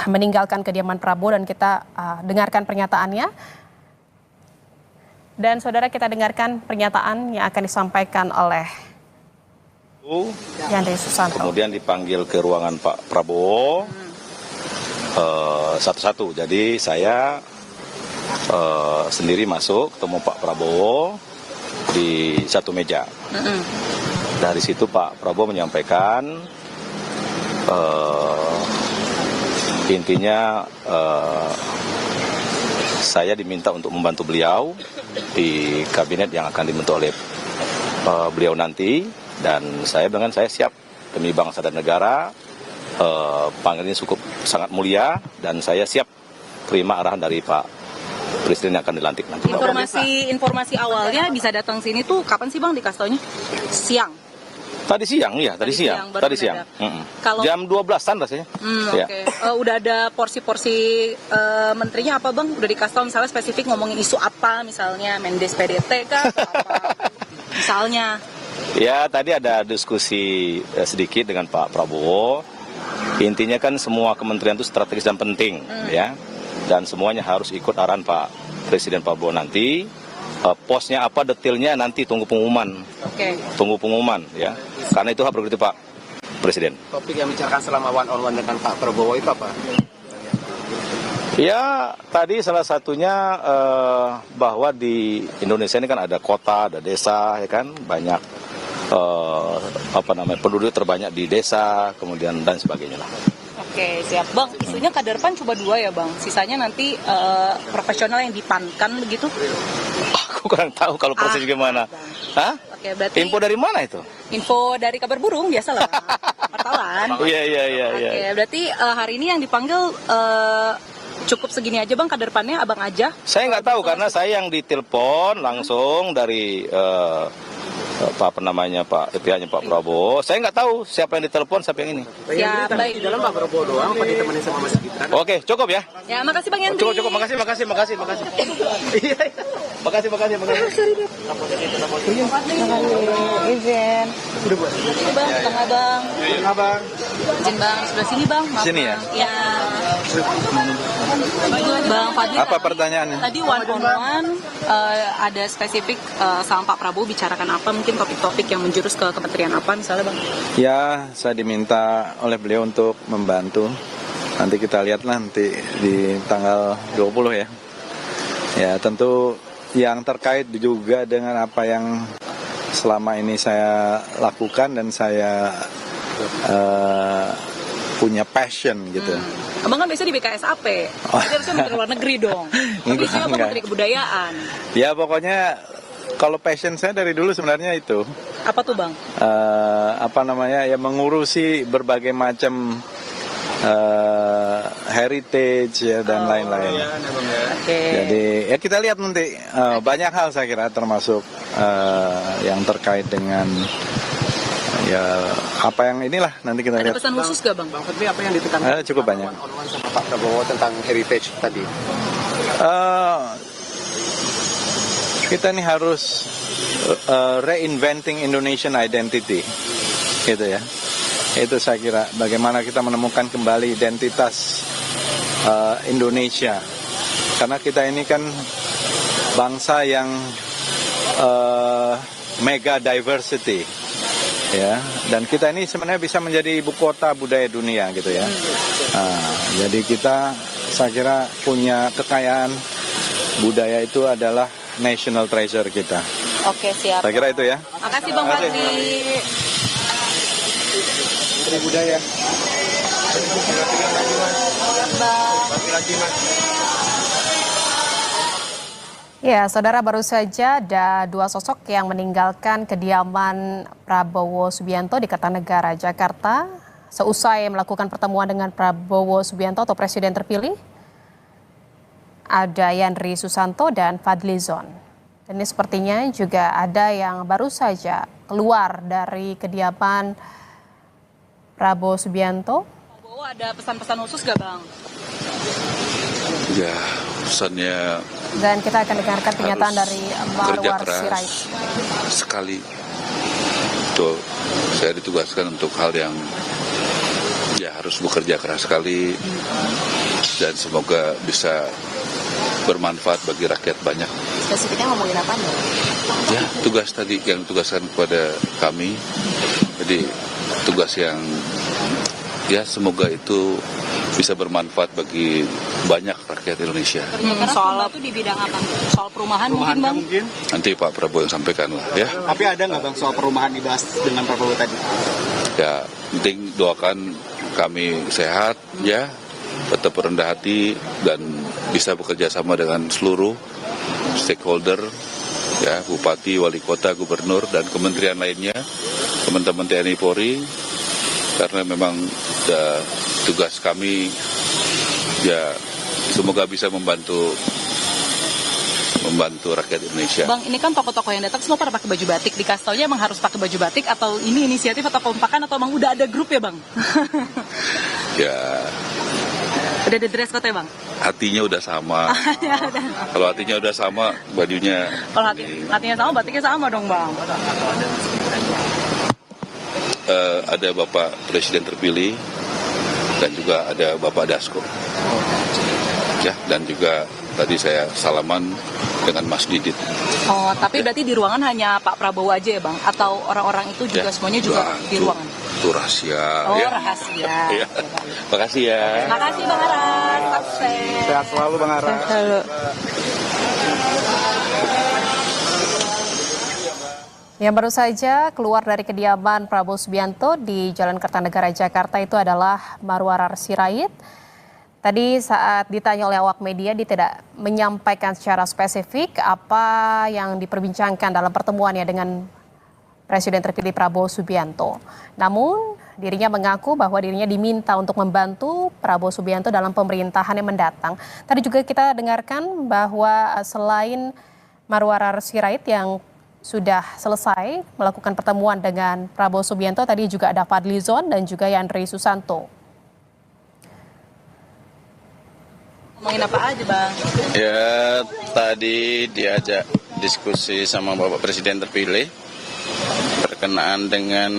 meninggalkan kediaman Prabowo dan kita dengarkan pernyataannya. Dan saudara, kita dengarkan pernyataan yang akan disampaikan oleh Yandri Susanto. Kemudian dipanggil ke ruangan Pak Prabowo satu-satu. Jadi saya sendiri masuk ketemu Pak Prabowo di satu meja. Dari situ Pak Prabowo menyampaikan intinya saya diminta untuk membantu beliau di kabinet yang akan dibentuk oleh beliau nanti, dan saya dengan saya siap demi bangsa dan negara. Panggilan ini cukup sangat mulia dan saya siap terima arahan dari Pak Presiden yang akan dilantik nanti. Informasi awalnya bisa datang sini tuh kapan sih Bang, dikasih taunya? Siang. Tadi siang. Kalau jam 12-an rasanya. Ya. Oke. Udah ada porsi-porsi menterinya apa Bang? Udah dikasih tahu misalnya spesifik ngomongin isu apa, misalnya Mendes PDT kah atau apa? Misalnya. Ya, tadi ada diskusi sedikit dengan Pak Prabowo. Intinya kan semua kementerian itu strategis dan penting, ya. Dan semuanya harus ikut arahan Pak Presiden Prabowo nanti. Posnya apa, detailnya nanti tunggu pengumuman. Tunggu pengumuman, ya. Karena itu hak prerogatif Pak Presiden. Topik yang bicarakan selama one on one dengan Pak Prabowo itu apa? Ya, tadi salah satunya bahwa di Indonesia ini kan ada kota, ada desa, ya kan, banyak penduduk terbanyak di desa, kemudian dan sebagainya lah. Oke, siap Bang. Isunya kader PAN cuma 2 ya Bang. Sisanya nanti profesional yang dipankan begitu. Aku kurang tahu kalau proses gimana. Hah? Oke, berarti info dari mana itu? Info dari kabar burung biasalah. Wartawan. Iya. Oke, berarti hari ini yang dipanggil cukup segini aja Bang, kader PAN-nya Abang aja? Saya nggak tahu karena saya yang ditelepon langsung dari pihaknya Pak Prabowo. Saya nggak tahu siapa yang ditelepon, siapa yang ini. Ya, baik. Di dalam Pak Prabowo doang, apa ditemenin sama Mas Gibran? Oke, cukup ya. Ya, makasih Bang Yandri. Cukup, makasih. Iya. Makasih. Izin. Udah buat. Bang, tengah Bang. Bang. Izin Bang, sebelah sini Bang. Maaf, Sini ya? Ya. Bang Fadli. Apa pertanyaannya? Tadi one on one ada spesifik sama Pak Prabowo bicarakan apa, mungkin topik-topik yang menjurus ke kementerian apa misalnya Bang? Ya, saya diminta oleh beliau untuk membantu. Nanti kita lihat nanti di tanggal 20 ya. Ya, tentu yang terkait juga dengan apa yang selama ini saya lakukan dan saya punya passion gitu. Abang kan biasa di BKSAP, jadi harusnya menteri luar negeri dong. Tapi saya apa menteri kebudayaan? Ya pokoknya kalau passion saya dari dulu sebenarnya itu. Apa tuh Bang? Ya mengurusi berbagai macam heritage ya, dan lain-lain. Jadi ya kita lihat nanti banyak hal saya kira termasuk yang terkait dengan ya apa yang inilah nanti kita lihat. Ada pesan khusus gak Bang? Bang Fadli, apa yang ditekankan? Cukup banyak. On-on sama Pak Prabowo tentang heritage tadi. Kita ini harus reinventing Indonesian identity, gitu ya. Itu saya kira bagaimana kita menemukan kembali identitas Indonesia. Karena kita ini kan bangsa yang mega diversity, ya. Dan kita ini sebenarnya bisa menjadi ibu kota budaya dunia, gitu ya. Jadi kita, saya kira punya kekayaan budaya itu adalah national treasure kita. Oke, siap. Saya kira itu ya. Makasih Bang Fadli. Menteri Budaya. Ya, saudara, baru saja ada 2 sosok yang meninggalkan kediaman Prabowo Subianto di Kertanegara, Jakarta. Seusai melakukan pertemuan dengan Prabowo Subianto atau Presiden terpilih, ada Yandri Susanto dan Fadli Zon. Dan ini sepertinya juga ada yang baru saja keluar dari kediaman Prabowo Subianto. Prabowo ada pesan-pesan khusus gak Bang? Ya, pesannya Dan kita akan dengarkan pernyataan dari Marwar keras Sirait. sekali. Untuk saya ditugaskan untuk hal yang ya harus bekerja keras sekali. dan semoga bisa bermanfaat bagi rakyat banyak. Spesifiknya ngomongin apa nih? Ya, tugas tadi yang ditugaskan kepada kami, jadi tugas yang ya semoga itu bisa bermanfaat bagi banyak rakyat Indonesia. Soal itu di bidang apa? Soal perumahan mungkin, Bang? Mungkin. Nanti Pak Prabowo yang sampaikan lah ya. Tapi ada nggak Bang soal perumahan dibahas dengan Prabowo tadi? Ya, penting doakan kami sehat ya, tetap rendah hati dan bisa bekerja sama dengan seluruh stakeholder ya, bupati, wali kota, gubernur dan kementerian lainnya, teman-teman TNI Polri, karena memang tugas kami ya semoga bisa membantu rakyat Indonesia. Bang, ini kan tokoh-tokoh yang datang semua pada pakai baju batik. Di Kastelnya emang harus pakai baju batik atau ini inisiatif atau kompakan atau emang udah ada grup ya, Bang? Ya, Udah ada dress code ya, Bang? hatinya udah sama. Kalau hatinya udah sama, bajunya Kalau hatinya sama, batiknya sama dong, Bang. ada Bapak Presiden terpilih dan juga ada Bapak Dasko. Ya, dan juga tadi saya salaman dengan Mas Didit. Oh, tapi berarti di ruangan hanya Pak Prabowo aja ya, Bang? Atau orang-orang itu juga semuanya juga di ruangan? Itu rahasia. Oh, ya. rahasia. Ya. Makasih ya. Makasih Bang Aras, sukses. Sehat selalu Bang Ara. Yang baru saja keluar dari kediaman Prabowo Subianto di Jalan Kertanegara Jakarta itu adalah Marwarar Sirait. Tadi saat ditanya oleh awak media, dia tidak menyampaikan secara spesifik apa yang diperbincangkan dalam pertemuannya dengan Presiden terpilih Prabowo Subianto. Namun dirinya mengaku bahwa dirinya diminta untuk membantu Prabowo Subianto dalam pemerintahan yang mendatang. Tadi juga kita dengarkan bahwa selain Marwarar Sirait yang sudah selesai melakukan pertemuan dengan Prabowo Subianto, tadi juga ada Fadlizon dan juga Yandri Susanto. Ngomongin apa aja, Bang? Ya, tadi diajak diskusi sama Bapak Presiden terpilih berkenaan dengan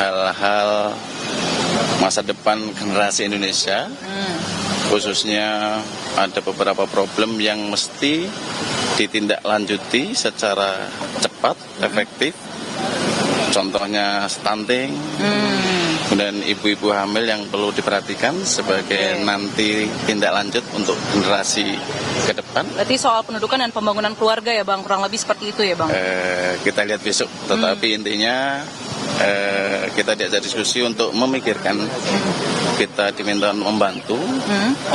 hal-hal masa depan generasi Indonesia. Khususnya ada beberapa problem yang mesti ditindaklanjuti secara cepat, efektif. Contohnya stunting, kemudian ibu-ibu hamil yang perlu diperhatikan sebagai nanti tindak lanjut untuk generasi ke depan. Berarti soal pendudukan dan pembangunan keluarga ya, Bang? Kurang lebih seperti itu ya, Bang? Kita lihat besok, tetapi intinya kita diajak diskusi untuk memikirkan, kita diminta membantu.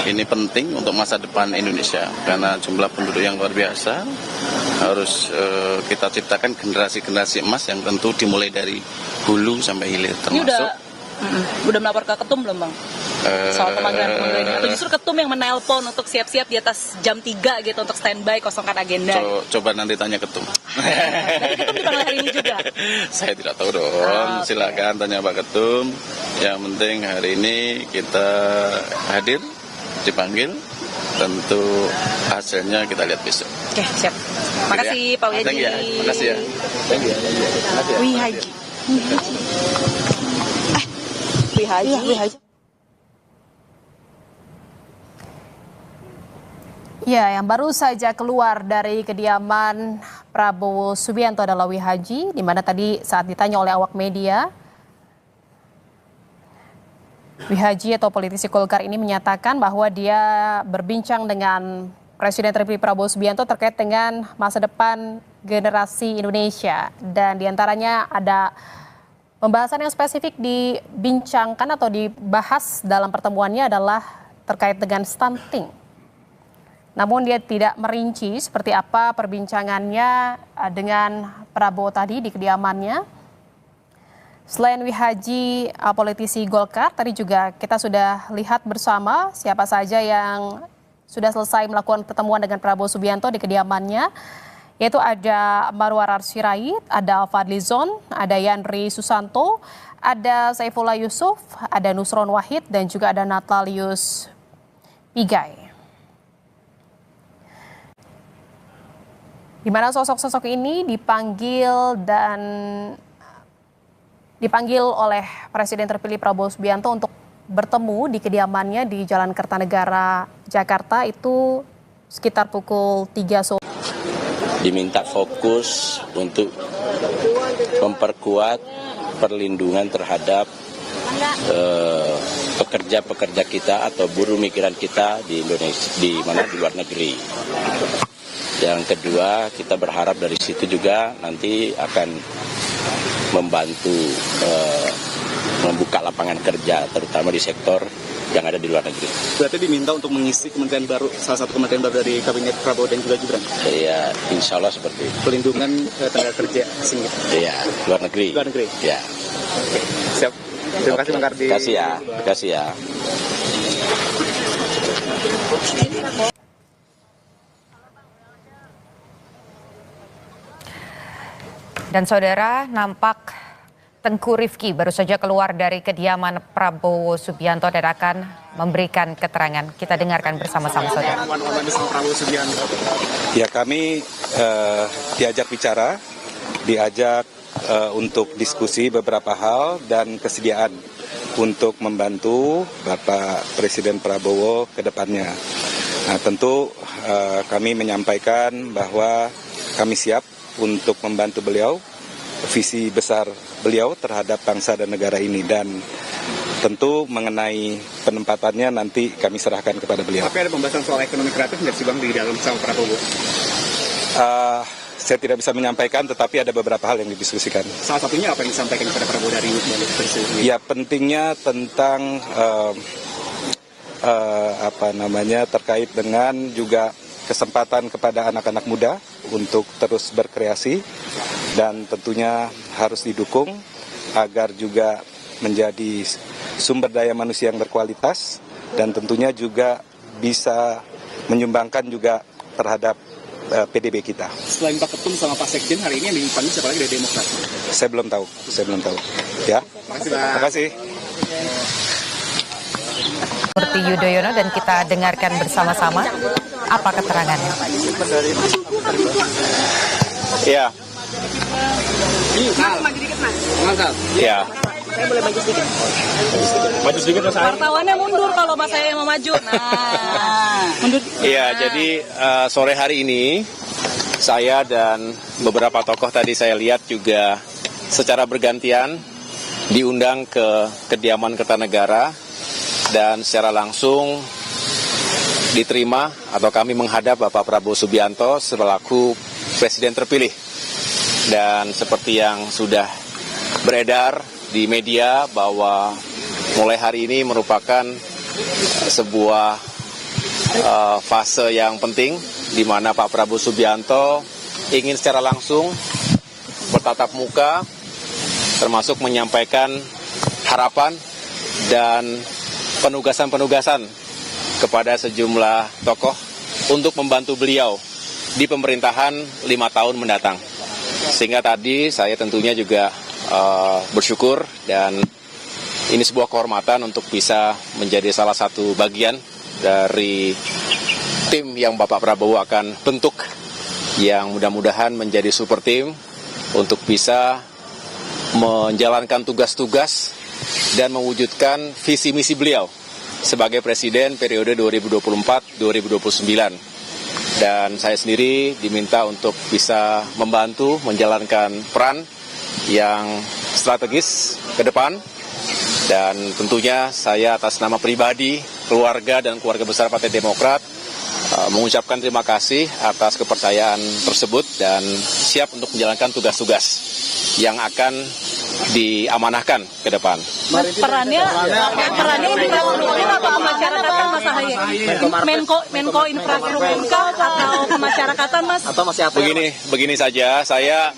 Ini penting untuk masa depan Indonesia karena jumlah penduduk yang luar biasa. Harus kita ciptakan generasi-generasi emas yang tentu dimulai dari hulu sampai hilir, Ini termasuk udah melapor ke ketum belum, Bang? Soal pemanggilan ini. Atau justru ketum yang menelpon untuk siap-siap di atas jam 3 gitu untuk standby kosongkan agenda? coba nanti tanya ketum. Jadi ketum dipanggil hari ini juga? Saya tidak tahu dong, silakan tanya Pak Ketum. Yang penting hari ini kita hadir, dipanggil, tentu hasilnya kita lihat besok. Oke, siap. Makasih Pak Wihaji. Thank you ya. Makasih ya. Wihaji. Wihaji. Ya, yang baru saja keluar dari kediaman Prabowo Subianto adalah Wihaji, di mana tadi saat ditanya oleh awak media, Wihaji atau politisi Golkar ini menyatakan bahwa dia berbincang dengan Presiden terpilih Prabowo Subianto terkait dengan masa depan generasi Indonesia. Dan diantaranya ada pembahasan yang spesifik dibincangkan atau dibahas dalam pertemuannya adalah terkait dengan stunting. Namun dia tidak merinci seperti apa perbincangannya dengan Prabowo tadi di kediamannya. Selain Wihaji, politisi Golkar, tadi juga kita sudah lihat bersama siapa saja yang sudah selesai melakukan pertemuan dengan Prabowo Subianto di kediamannya, yaitu ada Marwarar Sirait, ada Fadlizon, ada Yandri Susanto, ada Saifullah Yusuf, ada Nusron Wahid, dan juga ada Natalius Pigai. Di mana sosok-sosok ini dipanggil oleh Presiden terpilih Prabowo Subianto untuk bertemu di kediamannya di Jalan Kertanegara, Jakarta itu sekitar pukul 3 sore. Diminta fokus untuk memperkuat perlindungan terhadap pekerja-pekerja kita atau buruh migran kita di Indonesia, di luar negeri. Yang kedua, kita berharap dari situ juga nanti akan membantu membuka lapangan kerja, terutama di sektor yang ada di luar negeri. Berarti diminta untuk mengisi kementerian baru, salah satu kementerian baru dari Kabinet Prabowo dan juga Gibran? Ya, insya Allah seperti itu. Pelindungan tenaga kerja asing. Iya, luar negeri. Luar negeri? Ya. Oke, siap. Terima kasih Bang Kardi. Terima kasih ya. Terima kasih ya. Dan saudara, nampak Tengku Rifki baru saja keluar dari kediaman Prabowo Subianto dan akan memberikan keterangan. Kita dengarkan bersama-sama saudara. Ya, kami diajak bicara, diajak untuk diskusi beberapa hal dan kesediaan untuk membantu Bapak Presiden Prabowo ke depannya. Nah, tentu kami menyampaikan bahwa kami siap untuk membantu beliau, visi besar beliau terhadap bangsa dan negara ini, dan tentu mengenai penempatannya nanti kami serahkan kepada beliau. Tapi ada pembahasan soal ekonomi kreatif nggak sih Bang di dalam sama Prabowo? Saya tidak bisa menyampaikan, tetapi ada beberapa hal yang didiskusikan. Salah satunya apa yang disampaikan kepada Prabowo dari Presiden? Ya, pentingnya tentang terkait dengan juga kesempatan kepada anak-anak muda untuk terus berkreasi, dan tentunya harus didukung agar juga menjadi sumber daya manusia yang berkualitas, dan tentunya juga bisa menyumbangkan juga terhadap PDB kita. Selain Pak Ketum sama Pak Sekjen, hari ini yang dipanggil siapa lagi dari Demokrat? Saya belum tahu. Ya. Terima kasih. Seperti Yudhoyono, dan kita dengarkan bersama-sama apa keterangannya. Ya. Maju dikit mas. Ya. Saya boleh maju sedikit. Maju sedikit Mas. Wartawannya mundur kalau mas saya mau maju. Nah, mundur. Iya, jadi sore hari ini saya dan beberapa tokoh tadi saya lihat juga secara bergantian diundang ke kediaman Kertanegara dan secara langsung diterima atau kami menghadap Bapak Prabowo Subianto selaku Presiden terpilih. Dan seperti yang sudah beredar di media bahwa mulai hari ini merupakan sebuah fase yang penting di mana Pak Prabowo Subianto ingin secara langsung bertatap muka, termasuk menyampaikan harapan dan penugasan-penugasan kepada sejumlah tokoh untuk membantu beliau di pemerintahan 5 tahun mendatang. Sehingga tadi saya tentunya juga bersyukur, dan ini sebuah kehormatan untuk bisa menjadi salah satu bagian dari tim yang Bapak Prabowo akan bentuk, yang mudah-mudahan menjadi super tim untuk bisa menjalankan tugas-tugas dan mewujudkan visi misi beliau sebagai Presiden periode 2024-2029. Dan saya sendiri diminta untuk bisa membantu menjalankan peran yang strategis ke depan. Dan tentunya saya atas nama pribadi, keluarga, dan keluarga besar Partai Demokrat mengucapkan terima kasih atas kepercayaan tersebut dan siap untuk menjalankan tugas-tugas yang akan diamanahkan ke depan. Perannya ini apa kemasyarakatan Mas Ahaye? Menko Infrastruktur atau kemasyarakatan Mas? Atau masih apa? Begini saja, saya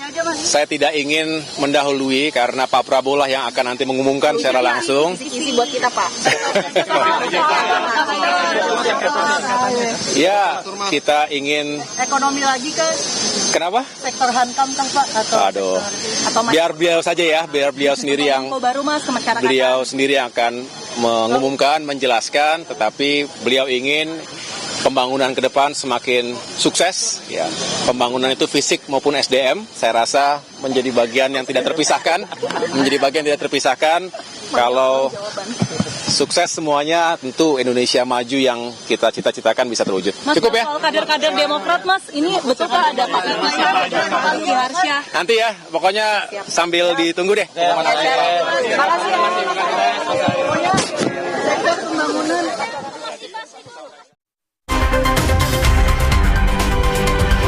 tidak ingin mendahului karena Pak Prabowo lah yang akan nanti mengumumkan secara langsung. Isi buat kita Pak. Ya, kita ingin Ekonomi lagi ke kenapa? sektor hankam kan Pak? Aduh, biar beliau saja ya, biar beliau sendiri yang baru Mas ke masyarakat. beliau sendiri yang akan mengumumkan, menjelaskan, tetapi beliau ingin pembangunan ke depan semakin sukses, ya. Pembangunan itu fisik maupun SDM, saya rasa menjadi bagian yang tidak terpisahkan, Kalau Sukses semuanya, tentu Indonesia maju yang kita cita-citakan bisa terwujud. Mas, Cukup ya? soal kader-kader Demokrat, Mas, ini betulkah ada Pak Pak Giharsyah? Nanti ya, pokoknya sambil ditunggu deh. Terima kasih ya. Sektor pembangunan.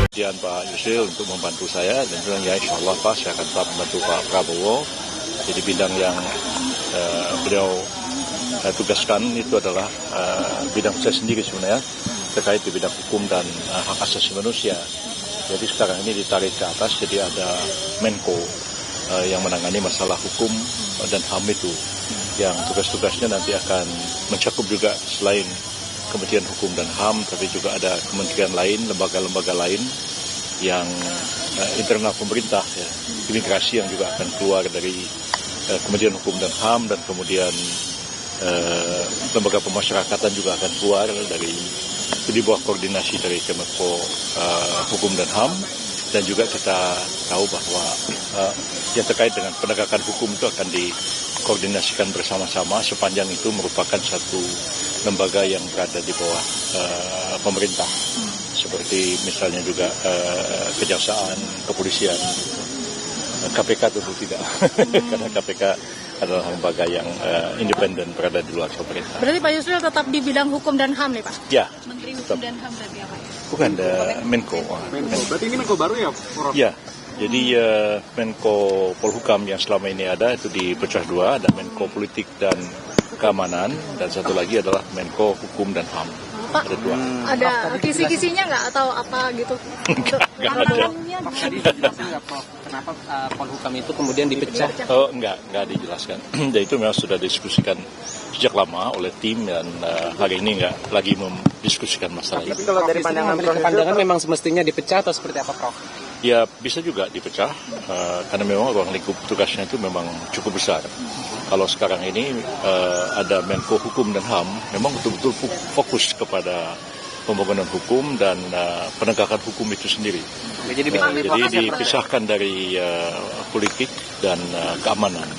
Kemudian Pak Yusril untuk membantu saya dan bilang ya insya Allah Pak saya akan tetap membantu Pak Prabowo. Jadi bidang yang beliau tugaskan itu adalah bidang saya sendiri sebenarnya terkait di bidang hukum dan hak asasi manusia. Jadi sekarang ini ditarik ke atas jadi ada Menko yang menangani masalah hukum dan HAM itu yang tugas-tugasnya nanti akan mencakup juga selain Kementerian Hukum dan HAM, tapi juga ada kementerian lain, lembaga-lembaga lain yang internal pemerintah, ya, imigrasi yang juga akan keluar dari Kementerian Hukum dan HAM, dan kemudian lembaga pemasyarakatan juga akan keluar dari di bawah koordinasi dari Kemenko Hukum dan HAM, dan juga kita tahu bahwa yang terkait dengan penegakan hukum itu akan dikoordinasikan bersama-sama sepanjang itu merupakan satu lembaga yang berada di bawah pemerintah, seperti misalnya juga kejaksaan, kepolisian, KPK tentu tidak, karena KPK adalah lembaga yang independen berada di luar pemerintah. Berarti Pak Yusril tetap di bidang hukum dan HAM nih Pak? Ya. Menteri Hukum dan HAM berarti apa ya? Bukan, Menko. Berarti ini Menko baru ya? Ya. Jadi Menko Polhukam yang selama ini ada itu dipecah dua, ada Menko Politik dan Keamanan, dan satu lagi adalah Menko Hukum dan HAM. Pak, ada dua. Ada kisi-kisinya nggak atau apa gitu? Nggak ada. Kenapa Polhukam itu kemudian dipecah? Oh, enggak dijelaskan. Dan itu memang sudah didiskusikan sejak lama oleh tim, dan hari ini enggak lagi mendiskusikan masalah itu. Tapi kalau dari pandangan memang semestinya dipecah atau seperti apa, Prof? Ya bisa juga dipecah, karena memang ruang lingkup tugasnya itu memang cukup besar. Kalau sekarang ini ada Menko Hukum dan HAM, memang betul-betul fokus kepada pembangunan hukum dan penegakan hukum itu sendiri. Jadi dipisahkan dari politik dan keamanan.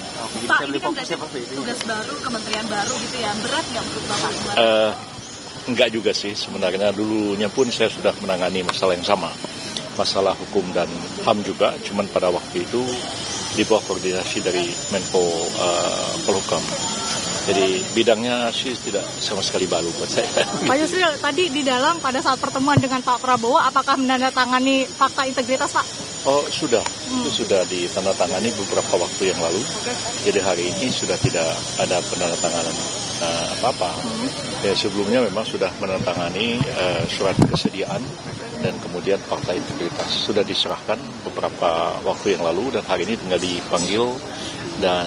Pak, ini kan berarti tugas baru, kementerian baru gitu ya, berat nggak menurut Bapak? Enggak juga sih, sebenarnya dulunya pun saya sudah menangani masalah yang sama. Masalah hukum dan HAM juga, cuman pada waktu itu di bawah koordinasi dari Menko Polhukam. Jadi bidangnya sih tidak sama sekali baru buat saya. Pak Yusril, tadi di dalam pada saat pertemuan dengan Pak Prabowo, apakah menandatangani fakta integritas Pak? Oh sudah, itu sudah ditandatangani beberapa waktu yang lalu. Jadi hari ini sudah tidak ada penandatanganan apa-apa. Ya, sebelumnya memang sudah menandatangani surat kesediaan dan kemudian fakta integritas sudah diserahkan beberapa waktu yang lalu, dan hari ini tinggal dipanggil dan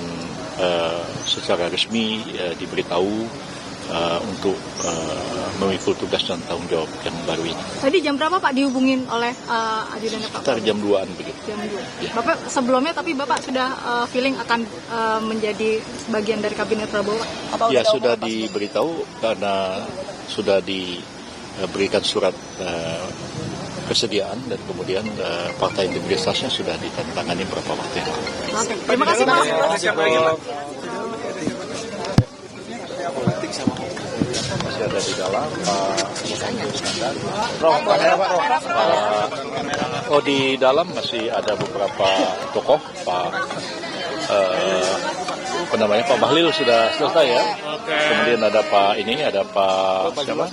secara resmi diberitahu untuk memikul tugas dan tanggung jawab yang baru ini. Tadi jam berapa Pak dihubungin oleh ajudan Pak? Sekitar jam 2-an begitu. Jam 2. Ya. Bapak sebelumnya tapi Bapak sudah feeling akan menjadi bagian dari kabinet Prabowo? Ya sudah diberitahu karena sudah diberikan surat kesediaan, dan kemudian fakta integritasnya sudah ditandatangani beberapa waktu yang lalu. Oke, terima kasih Pak. Masih ada di dalam Pak Iskandar. Oh, di dalam masih ada beberapa tokoh. Pak Pak Bahlil sudah selesai ya. Kemudian ada Pak siapa?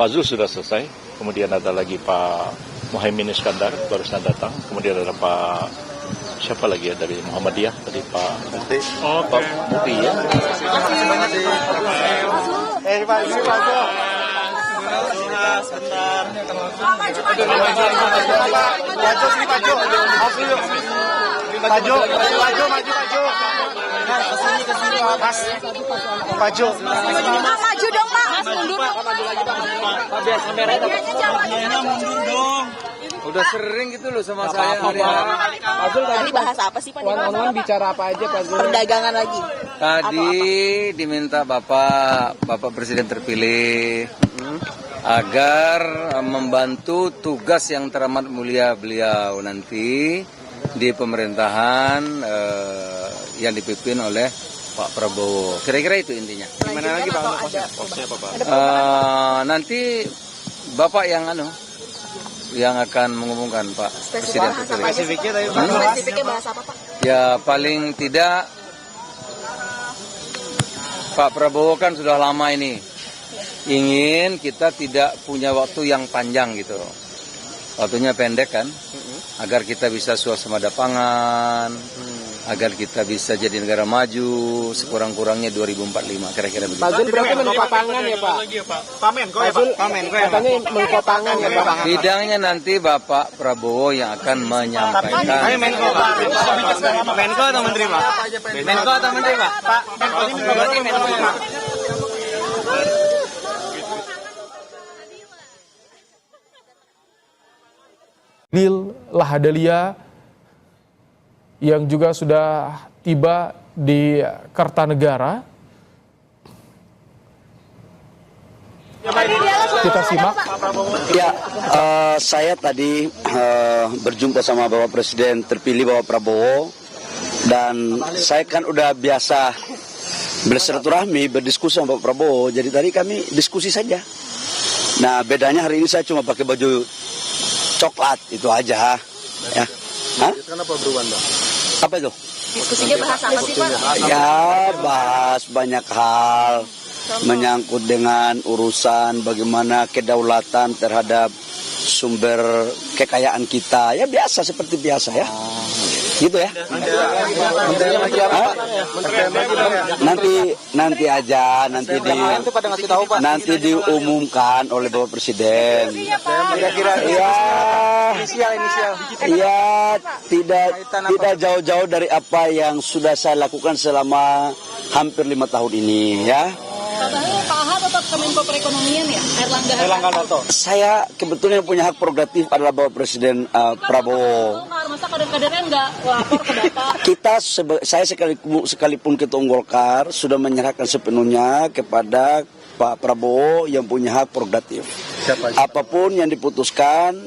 Pak Zul sudah selesai. Kemudian ada lagi Pak Muhaimin Iskandar barusan datang. Kemudian ada Pak siapa lagi ya dari Muhammadiyah tadi Pak Muti ya. Maju dong Pak. Mas mundur. Biar kameranya mundur dong. Udah sering gitu loh sama saya. Pak Zul tadi bahas apa sih Pak? One-on-one bicara apa aja Pak Zul? Perdagangan lagi. Tadi diminta Bapak Presiden terpilih agar membantu tugas yang teramat mulia beliau nanti di pemerintahan yang dipimpin oleh Pak Prabowo. Kira-kira itu intinya. Gimana lagi Pak? Posnya apa Pak? Nanti Bapak yang yang akan mengumumkan Pak Presiden terpilih. Spesifiknya tadi Spesifiknya bahas apa Pak? Ya paling tidak Pak Prabowo kan sudah lama ini ingin kita tidak punya waktu yang panjang gitu. Waktunya pendek kan, agar kita bisa suasana pangan, agar kita bisa jadi negara maju sekurang-kurangnya 2045 kira-kira begitu. Pak Zul berarti Menko Pangan ya Pak? Pamen, Katanya Menko Pangan ya Pak? Bidangnya nanti Bapak Prabowo yang akan menyampaikan. Ayo Menko Pak. Menko atau Menteri Pak? Menko atau Menteri Pak? Pak, Menko ini berarti Menko Pak. Bahlil Lahadalia yang juga sudah tiba di Kertanegara. Kita simak. Ya, saya tadi berjumpa sama Bapak Presiden terpilih Bapak Prabowo, dan saya kan udah biasa bersilaturahmi, berdiskusi sama Bapak Prabowo. Jadi tadi kami diskusi saja. Nah, bedanya hari ini saya cuma pakai baju coklat itu aja, ya. Hah? Kenapa berubah Bang? Apa itu? Diskusinya bahas apa sih Pak? Ya, bahas banyak hal menyangkut dengan urusan bagaimana kedaulatan terhadap sumber kekayaan kita. Ya biasa, seperti biasa ya. Gitu ya. Nanti aja, nanti diumumkan oleh Bapak Presiden. Kira-kira Ya, tidak jauh-jauh dari apa yang sudah saya lakukan selama hampir 5 tahun ini ya. Katanya Pak Aha tetap ke Menko Perekonomian ya, Erlangga Hartarto. Saya kebetulan punya hak prerogatif adalah Bapak Presiden Prabowo. Masa kader-kadernya nggak lapor ke Bapak? Saya sekalipun Ketua Golkar sudah menyerahkan sepenuhnya kepada Pak Prabowo yang punya hak prerogatif. Apapun yang diputuskan,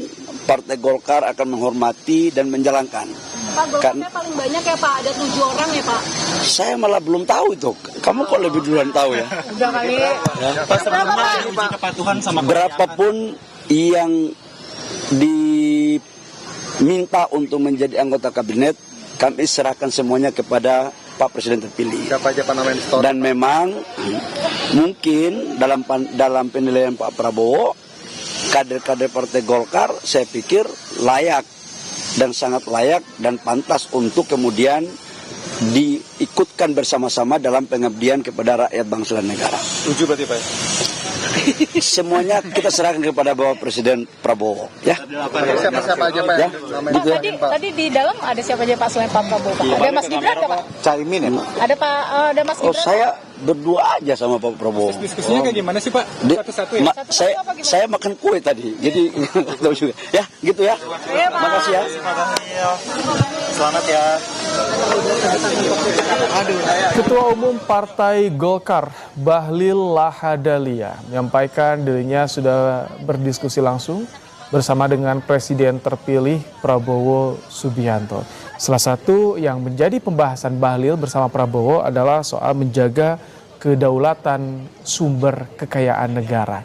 Partai Golkar akan menghormati dan menjalankan. Pak, Golkarnya paling banyak ya Pak, ada 7 orang ya Pak? Saya malah belum tahu itu. Kamu kok lebih duluan tahu ya? Udah kali. Pak, sebelumnya uji kepatuhan sama Berapapun yang diminta untuk menjadi anggota kabinet, kami serahkan semuanya kepada Pak Presiden terpilih. Siapa aja Pak namanya? Dan memang mungkin dalam penilaian Pak Prabowo, kader-kader Partai Golkar saya pikir layak dan sangat layak dan pantas untuk kemudian diikutkan bersama-sama dalam pengabdian kepada rakyat bangsa dan negara. Setuju berarti Pak? Semuanya kita serahkan kepada Bapak Presiden Prabowo. Ya. Siapa aja Pak? Ya. Gitu ya. Tadi di dalam ada siapa aja Pak selain Pak Prabowo? Pak? Ada Mas Gibran nggak Pak? Caimin ya Pak? Ada Mas Gibran? Saya berdua aja sama Pak Prabowo. Diskusinya kayak gimana sih Pak? Satu-satu ya? Saya makan kue tadi, jadi nggak tahu juga. Ya, gitu ya. Makasih ya. Selamat ya. Ketua Umum Partai Golkar Bahlil Lahadalia menyampaikan dirinya sudah berdiskusi langsung bersama dengan Presiden terpilih Prabowo Subianto. Salah satu yang menjadi pembahasan Bahlil bersama Prabowo adalah soal menjaga kedaulatan sumber kekayaan negara.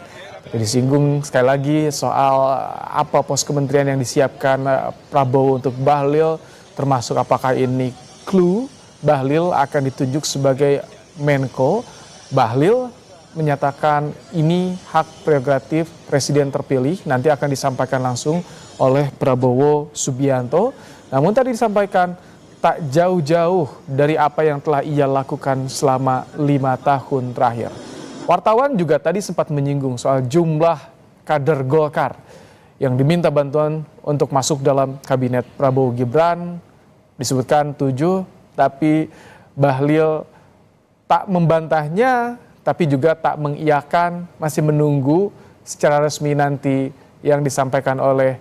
Disinggung sekali lagi soal apa pos kementerian yang disiapkan Prabowo untuk Bahlil, termasuk apakah ini clue Bahlil akan ditunjuk sebagai Menko. Bahlil menyatakan ini hak prerogatif Presiden terpilih, nanti akan disampaikan langsung oleh Prabowo Subianto. Namun tadi disampaikan tak jauh-jauh dari apa yang telah ia lakukan selama 5 tahun terakhir. Wartawan juga tadi sempat menyinggung soal jumlah kader Golkar yang diminta bantuan untuk masuk dalam kabinet Prabowo Gibran. Disebutkan 7, tapi Bahlil tak membantahnya, tapi juga tak mengiyakan, masih menunggu secara resmi nanti yang disampaikan oleh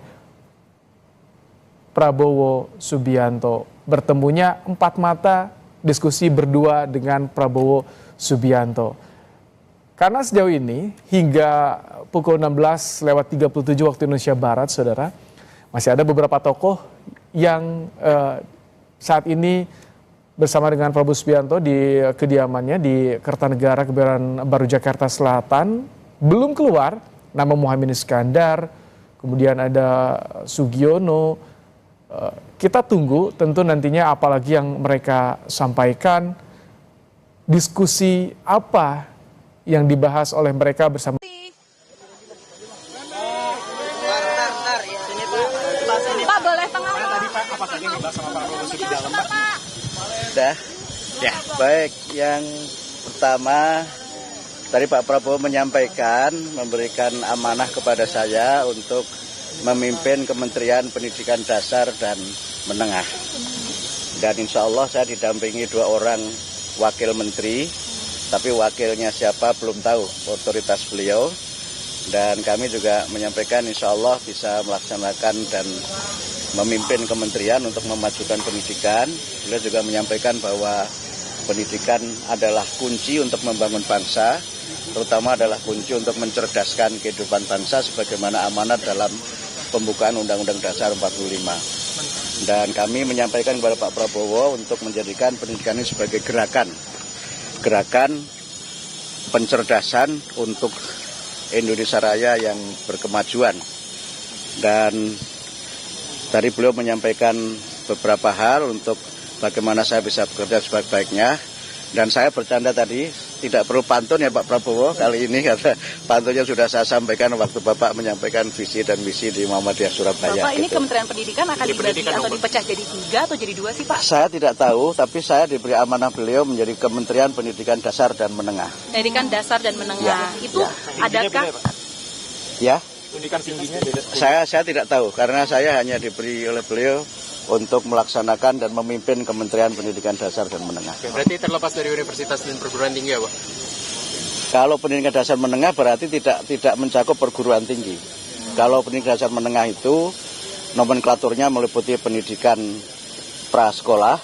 Prabowo Subianto. Bertemunya 4 mata, diskusi berdua dengan Prabowo Subianto. Karena sejauh ini hingga pukul 16:37 waktu Indonesia Barat, saudara, masih ada beberapa tokoh yang saat ini bersama dengan Prabowo Subianto di kediamannya di Kertanegara, Kebayoran Baru, Jakarta Selatan. Belum keluar nama Muhaimin Iskandar, kemudian ada Sugiono. Kita tunggu tentu nantinya apalagi yang mereka sampaikan, diskusi apa yang dibahas oleh mereka bersama. Pak, boleh tengah. Sudah. Ya, baik. Yang pertama, tadi Pak Prabowo menyampaikan, memberikan amanah kepada saya untuk memimpin Kementerian Pendidikan Dasar dan Menengah. Dan insya Allah saya didampingi 2 orang wakil menteri, tapi wakilnya siapa belum tahu, otoritas beliau. Dan kami juga menyampaikan insya Allah bisa melaksanakan dan memimpin kementerian untuk memajukan pendidikan. Beliau juga menyampaikan bahwa pendidikan adalah kunci untuk membangun bangsa, terutama adalah kunci untuk mencerdaskan kehidupan bangsa sebagaimana amanat dalam pembukaan Undang-Undang Dasar 45. Dan kami menyampaikan kepada Pak Prabowo untuk menjadikan pendidikan ini sebagai gerakan pencerdasan untuk Indonesia Raya yang berkemajuan. Dan tadi beliau menyampaikan beberapa hal untuk bagaimana saya bisa bekerja sebaik-baiknya. Dan saya bercanda tadi, tidak perlu pantun ya Pak Prabowo kali ini, karena pantunnya sudah saya sampaikan waktu Bapak menyampaikan visi dan misi di Muhammadiyah Surabaya. Bapak, ini gitu. Kementerian Pendidikan akan dibagi atau dipecah jadi 3 atau jadi 2 sih Pak? Saya tidak tahu, tapi saya diberi amanah beliau menjadi Kementerian Pendidikan Dasar dan Menengah. Pendidikan Dasar dan Menengah, itu adakah? Ya? Pendidikan tingginya Saya tidak tahu, karena saya hanya diberi oleh beliau untuk melaksanakan dan memimpin Kementerian Pendidikan Dasar dan Menengah. Berarti terlepas dari universitas dan perguruan tinggi ya Pak? Kalau pendidikan dasar menengah berarti tidak mencakup perguruan tinggi. Kalau pendidikan dasar menengah itu nomenklaturnya meliputi pendidikan prasekolah,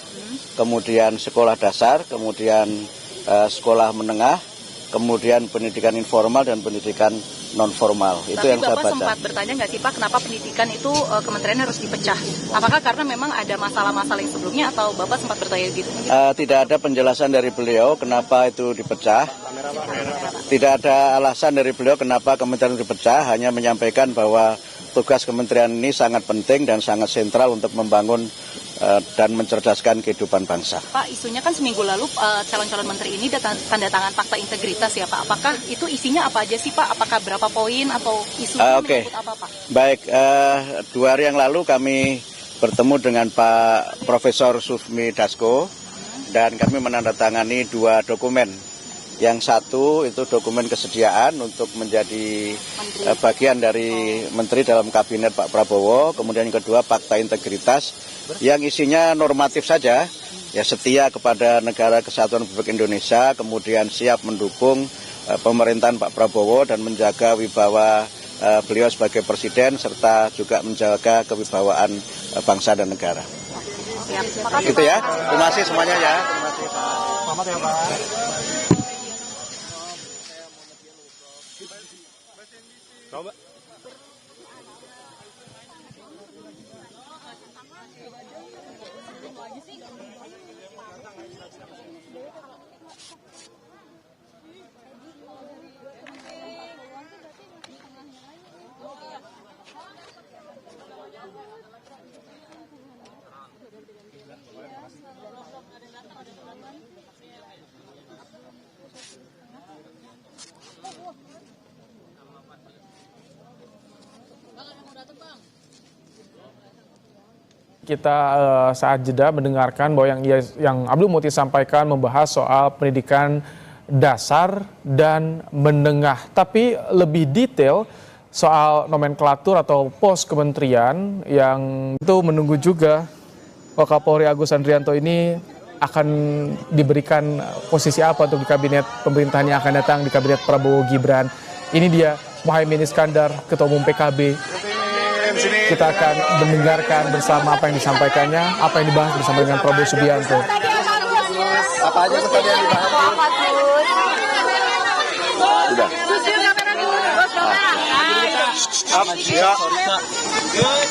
kemudian sekolah dasar, kemudian sekolah menengah, kemudian pendidikan informal dan pendidikan non formal. Itu tapi yang saya Bapak baca. sempat bertanya nggak sih Pak, kenapa pendidikan itu kementerian harus dipecah? Apakah karena memang ada masalah-masalah yang sebelumnya atau Bapak sempat bertanya gitu? Tidak ada penjelasan dari beliau kenapa itu dipecah. Tidak ada alasan dari beliau kenapa kementerian dipecah, hanya menyampaikan bahwa tugas kementerian ini sangat penting dan sangat sentral untuk membangun dan mencerdaskan kehidupan bangsa. Pak, isunya kan seminggu lalu calon-calon menteri ini tanda tangan fakta integritas ya Pak. Apakah itu isinya apa aja sih Pak? Apakah berapa poin atau isunya menyebut apa Pak? Baik, 2 hari yang lalu kami bertemu dengan Pak Profesor Sufmi Dasko dan kami menandatangani 2 dokumen. Yang satu itu dokumen kesediaan untuk menjadi bagian dari menteri dalam kabinet Pak Prabowo. Kemudian yang kedua fakta integritas yang isinya normatif saja, ya setia kepada Negara Kesatuan Republik Indonesia, kemudian siap mendukung pemerintahan Pak Prabowo dan menjaga wibawa beliau sebagai presiden serta juga menjaga kewibawaan bangsa dan negara. Gitu ya. Terima kasih semuanya ya. Terima kasih Pak. Selamat ya Pak. Coba. Kita saat jeda mendengarkan bahwa yang Abdul Muti sampaikan membahas soal pendidikan dasar dan menengah. Tapi lebih detail soal nomenklatur atau pos kementerian yang itu menunggu juga Wakapolri Agus Andrianto ini akan diberikan posisi apa untuk di kabinet pemerintahan yang akan datang di kabinet Prabowo Gibran. Ini dia Muhaimin Iskandar, Ketua Umum PKB. Kita akan mendengarkan bersama apa yang disampaikannya, apa yang dibahas bersama dengan Prabowo Subianto. Apa aja tadi yang dibahas? Sudah.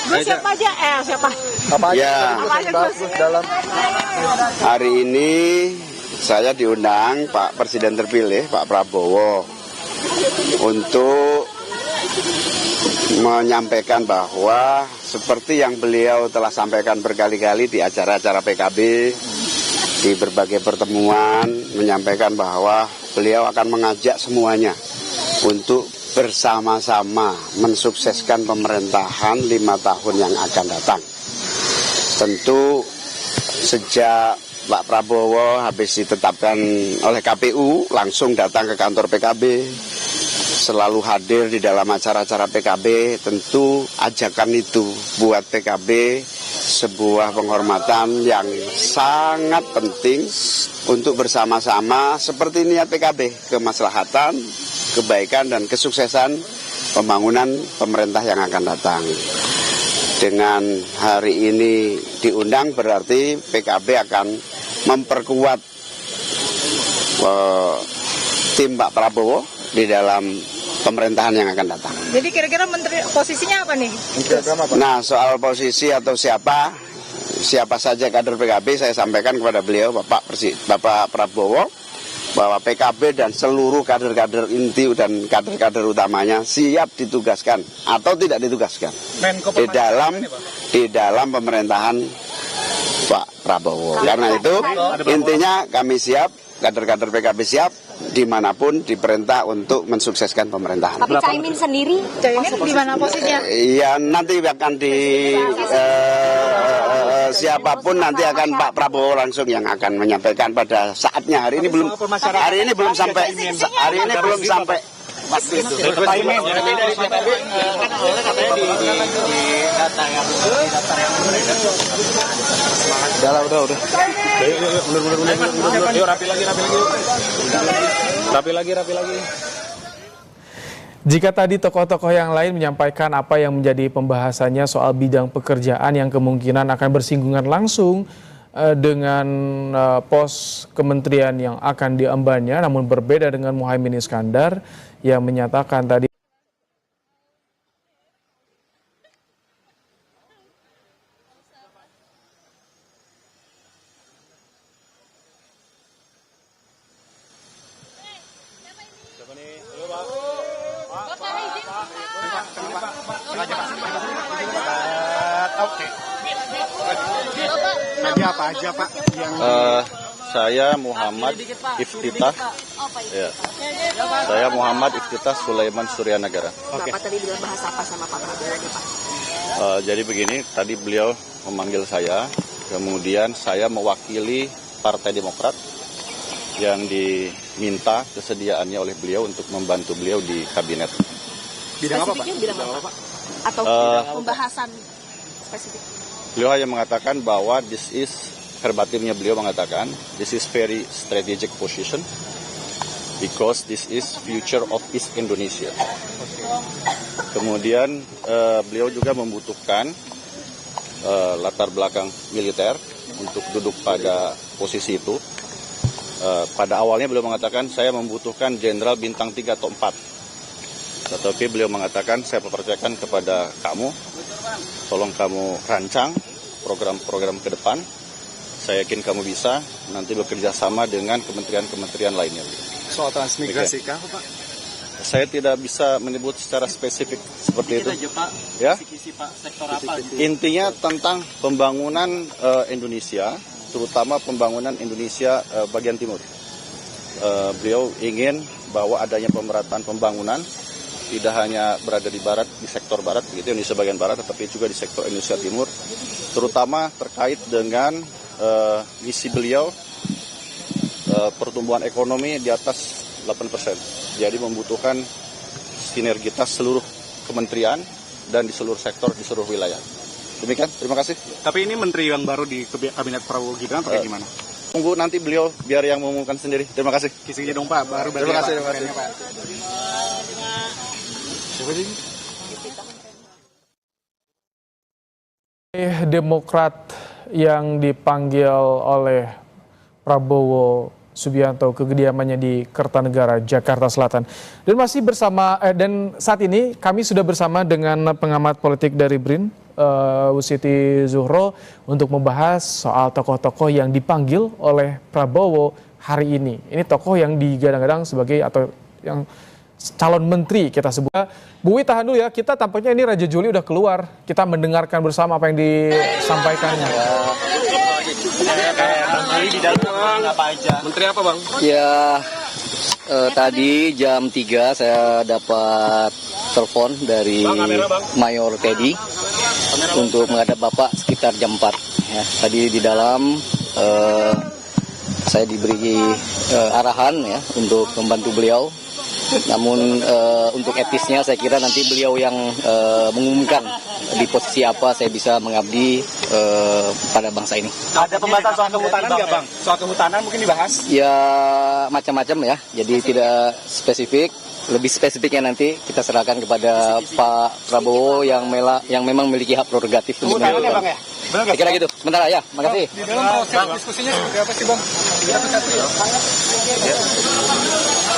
Gus siapa aja? Siapa? Apa aja? Apa aja Gus? Dalam Hari ini saya diundang Pak Presiden terpilih, Pak Prabowo, untuk menyampaikan bahwa seperti yang beliau telah sampaikan berkali-kali di acara-acara PKB, di berbagai pertemuan, menyampaikan bahwa beliau akan mengajak semuanya untuk bersama-sama mensukseskan pemerintahan 5 tahun yang akan datang. Tentu sejak Pak Prabowo habis ditetapkan oleh KPU, langsung datang ke kantor PKB, selalu hadir di dalam acara-acara PKB. Tentu ajakan itu buat PKB sebuah penghormatan yang sangat penting untuk bersama-sama seperti niat PKB, kemaslahatan, kebaikan dan kesuksesan pembangunan pemerintah yang akan datang. Dengan hari ini diundang berarti PKB akan memperkuat tim Pak Prabowo di dalam pemerintahan yang akan datang. Jadi kira-kira menteri posisinya apa nih? Nah, soal posisi atau siapa saja kader PKB, saya sampaikan kepada beliau Bapak Prabowo bahwa PKB dan seluruh kader-kader inti dan kader-kader utamanya siap ditugaskan atau tidak ditugaskan di dalam pemerintahan Pak Prabowo. Karena itu intinya kami siap, kader-kader PKB siap dimanapun diperintah untuk mensukseskan pemerintahan. Tapi Caimin sendiri, di mana posisinya? Iya, nanti akan siapapun nanti akan Pak Prabowo langsung yang akan menyampaikan pada saatnya. Hari ini belum sampai waktu itu. Udah. Yuk, rapi lagi. Jika tadi tokoh-tokoh yang lain menyampaikan apa yang menjadi pembahasannya soal bidang pekerjaan yang kemungkinan akan bersinggungan langsung dengan pos kementerian yang akan diembannya, namun berbeda dengan Muhaimin Iskandar yang menyatakan tadi Saya Muhammad Iftitah. Ya. Saya Muhammad Iftitah Sulaiman Suryanagara. Bapak tadi bilang bahasa apa sama Pak Prabowo, Pak? Jadi begini, tadi beliau memanggil saya, kemudian saya mewakili Partai Demokrat yang diminta kesediaannya oleh beliau untuk membantu beliau di kabinet. Bidang apa, Pak? Bidang apa, Pak? Atau pembahasan spesifik? Beliau hanya mengatakan bahwa verbatimnya beliau mengatakan, this is very strategic position because this is future of East Indonesia. Kemudian beliau juga membutuhkan latar belakang militer untuk duduk pada posisi itu. Pada awalnya beliau mengatakan saya membutuhkan jenderal bintang 3 atau 4. Tetapi beliau mengatakan saya percayakan kepada kamu, tolong kamu rancang program-program ke depan. Saya yakin kamu bisa nanti bekerja sama dengan kementerian-kementerian lainnya. Soal transmigrasi kah, Pak? Saya tidak bisa menyebut secara spesifik seperti itu. Ya. Sektor apa? Intinya tentang pembangunan Indonesia, terutama pembangunan Indonesia bagian timur. Beliau ingin bahwa adanya pemerataan pembangunan tidak hanya berada di barat, di sektor barat, begitu, Indonesia bagian barat, tetapi juga di sektor Indonesia timur, terutama terkait dengan misi beliau pertumbuhan ekonomi di atas 8%. Jadi membutuhkan sinergitas seluruh kementerian dan di seluruh sektor, di seluruh wilayah. Demikian, terima kasih. Tapi ini menteri yang baru di kabinet Prabowo Gibran atau gimana? Tunggu nanti beliau biar yang mengumumkan sendiri. Terima kasih. Kisinya dong Pak, baru terima kasih. Terima kasih. Demokrat yang dipanggil oleh Prabowo Subianto ke kediamannya di Kertanegara, Jakarta Selatan. Dan masih bersama dan saat ini kami sudah bersama dengan pengamat politik dari BRIN, Bu Siti Zuhro untuk membahas soal tokoh-tokoh yang dipanggil oleh Prabowo hari ini. Ini tokoh yang digadang-gadang sebagai atau yang calon menteri kita sebut. Bu Wi, tahan dulu ya, kita tampaknya ini Raja Juli udah keluar. Kita mendengarkan bersama apa yang disampaikannya. Menteri apa Bang? Ya, tadi jam 3 saya dapat telepon dari Mayor Teddy untuk menghadap Bapak sekitar jam 4. Ya, tadi di dalam saya diberi arahan ya untuk membantu beliau. Namun untuk etisnya saya kira nanti beliau yang mengumumkan di posisi apa saya bisa mengabdi pada bangsa ini. Ada pembahasan soal kehutanan nggak Bang? Soal kehutanan mungkin dibahas? Ya macam-macam ya, jadi tidak spesifik. Lebih spesifiknya nanti kita serahkan kepada Pak Prabowo yang memang memiliki hak prerogatif untuk menentukan. Bang ya? Saya kira gitu. Sementara ya, makasih. Di dalam proses diskusinya seperti apa sih Bang?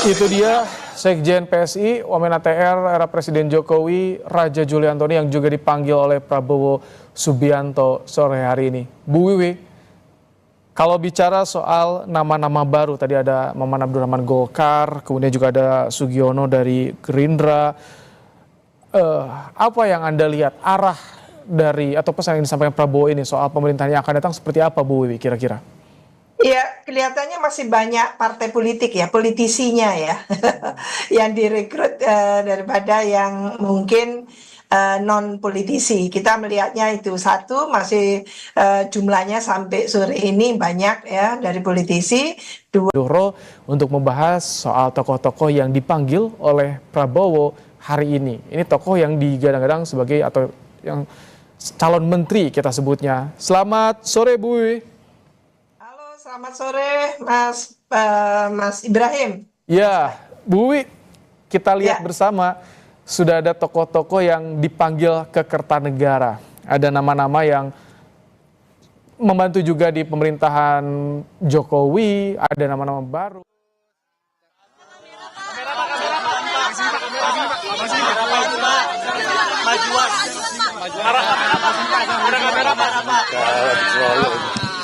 Itu dia Sekjen PSI, Wamen ATR era Presiden Jokowi, Raja Juli Antoni yang juga dipanggil oleh Prabowo Subianto sore hari ini. Bu Wiwi, kalau bicara soal nama-nama baru, tadi ada Maman Abdurrahman Golkar, kemudian juga ada Sugiono dari Gerindra. Apa yang Anda lihat arah dari atau pesan yang disampaikan Prabowo ini soal pemerintahan yang akan datang seperti apa Bu Wiwi kira-kira? Ya, kelihatannya masih banyak partai politik ya, politisinya ya, yang direkrut daripada yang mungkin non-politisi. Kita melihatnya itu satu, masih jumlahnya sampai sore ini banyak ya dari politisi. Zuhro untuk membahas soal tokoh-tokoh yang dipanggil oleh Prabowo hari ini. Ini tokoh yang digadang-gadang sebagai atau yang calon menteri kita sebutnya. Selamat sore Bu Wiwi. Selamat sore, Mas Ibrahim. Ya, Bu Wi, kita lihat bersama sudah ada tokoh-tokoh yang dipanggil ke Kertanegara. Ada nama-nama yang membantu juga di pemerintahan Jokowi, ada nama-nama baru.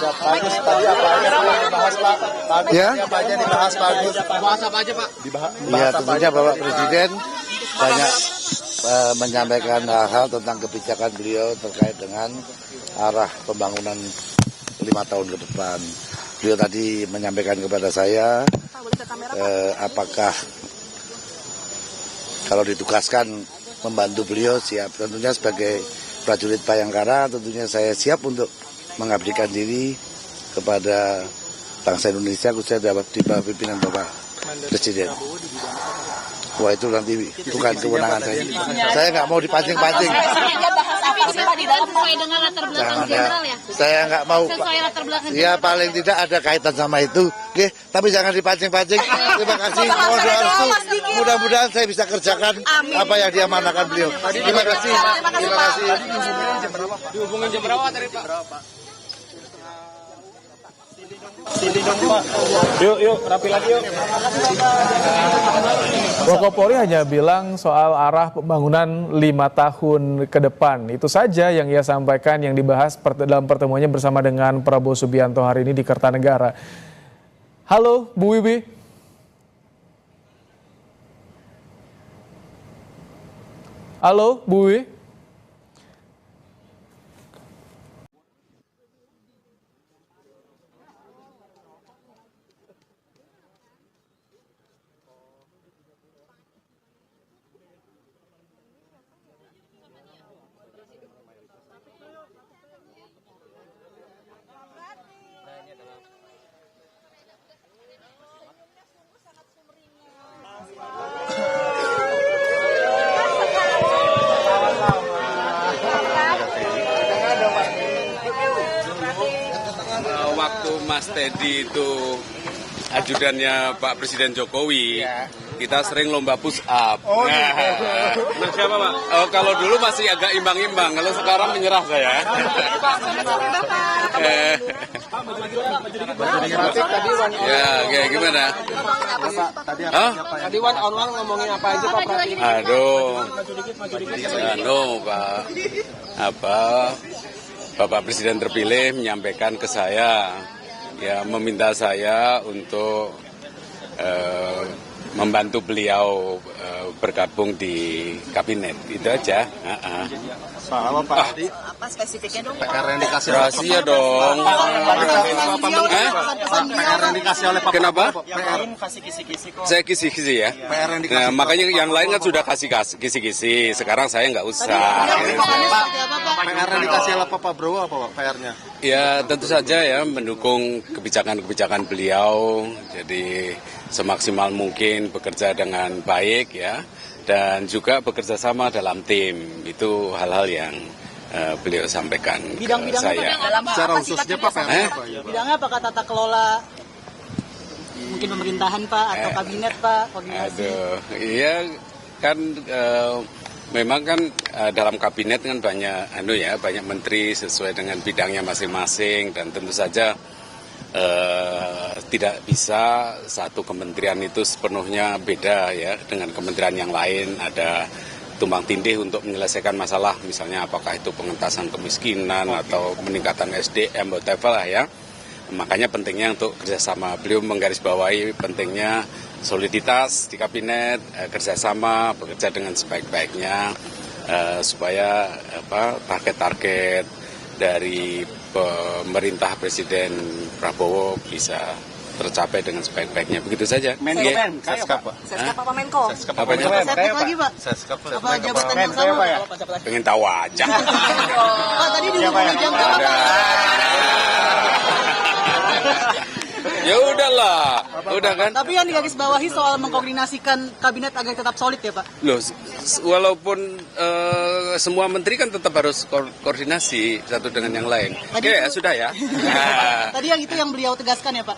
Bagus tadi apa aja dibahas Pak? Ya. Apa aja dibahas bagus. Bahas apa aja Pak? Ya tentunya Bapak Presiden banyak menyampaikan hal-hal tentang kebijakan beliau terkait dengan arah pembangunan 5 tahun ke depan. Beliau tadi menyampaikan kepada saya apakah kalau ditugaskan membantu beliau siap. Tentunya sebagai prajurit Bayangkara tentunya saya siap untuk mengabdikan diri kepada bangsa Indonesia khususnya di bawah pimpinan Bapak Presiden. Wah itu nanti bukan kewenangan saya. Saya nggak mau dipancing-pancing. Saya nggak mau. Ya paling tidak ada kaitan sama itu. Oke, tapi jangan dipancing-pancing. Terima kasih. Mohon doa restu. Mudah-mudahan saya bisa kerjakan apa yang diamanahkan beliau. Terima kasih. Terima kasih. Dihubungin jam berapa tadi Pak? Yuk, rapi lagi yuk. Wakapolri hanya bilang soal arah pembangunan 5 tahun ke depan. Itu saja yang ia sampaikan yang dibahas dalam pertemuannya bersama dengan Prabowo Subianto hari ini di Kertanegara. Halo, Bu Wiwi. Halo, Bu Wiwi. Waktu Mas Teddy itu ajudannya Pak Presiden Jokowi, kita sering lomba push up. Oh, gitu. Nah, siapa Pak? Oh, kalau dulu masih agak imbang-imbang, kalau sekarang menyerah saya. Ya, kayak gimana? Tadi Wan ngomongin apa aja Pak Pratik? Aduh, Pak, Bapak Presiden terpilih menyampaikan ke saya, ya meminta saya untuk membantu beliau bergabung di kabinet, itu aja. Soal apa Pak? Apa spesifiknya dong? PR yang dikasih rahasia dong. PR yang dikasih oleh Pak. Kenapa? PR Saya kisi-kisi ya. PR yang dikasih. Nah, makanya yang lain kan sudah kasih kisi-kisi. Sekarang saya nggak usah. PR yang dikasih oleh Pak Prabowo apa Pak PR-nya? Ya tentu saja ya mendukung kebijakan-kebijakan beliau. Jadi semaksimal mungkin bekerja dengan baik ya. Dan juga bekerja sama dalam tim. Itu hal-hal yang beliau sampaikan ke saya. Secara khususnya Pak PR-nya apa? Bidangnya apakah tata kelola mungkin pemerintahan Pak atau kabinet Pak, koordinasi? Aduh, iya kan memang kan dalam kabinet kan banyak banyak menteri sesuai dengan bidangnya masing-masing dan tentu saja tidak bisa satu kementerian itu sepenuhnya beda ya dengan kementerian yang lain. Ada tumbang tindih untuk menyelesaikan masalah, misalnya apakah itu pengentasan kemiskinan atau peningkatan SDM, whatever lah ya. Makanya pentingnya untuk kerjasama. Beliau menggarisbawahi pentingnya soliditas di kabinet, kerjasama, bekerja dengan sebaik-baiknya supaya target-target dari pemerintah Presiden Prabowo bisa tercapai dengan sebaik-baiknya. Begitu saja. Seskap Pak. Seskap apa Menko? Apa lagi Pak? Seskap Apa jabatan yang sama Pak? Pengen tahu aja. Pak tadi di jam berapa? Ya udahlah, udah kan. Tapi yang digarisbawahi soal mengkoordinasikan kabinet agar tetap solid ya Pak? Loh, walaupun semua menteri kan tetap harus koordinasi satu dengan yang lain. Oke, ya sudah ya. Tadi yang itu yang beliau tegaskan ya Pak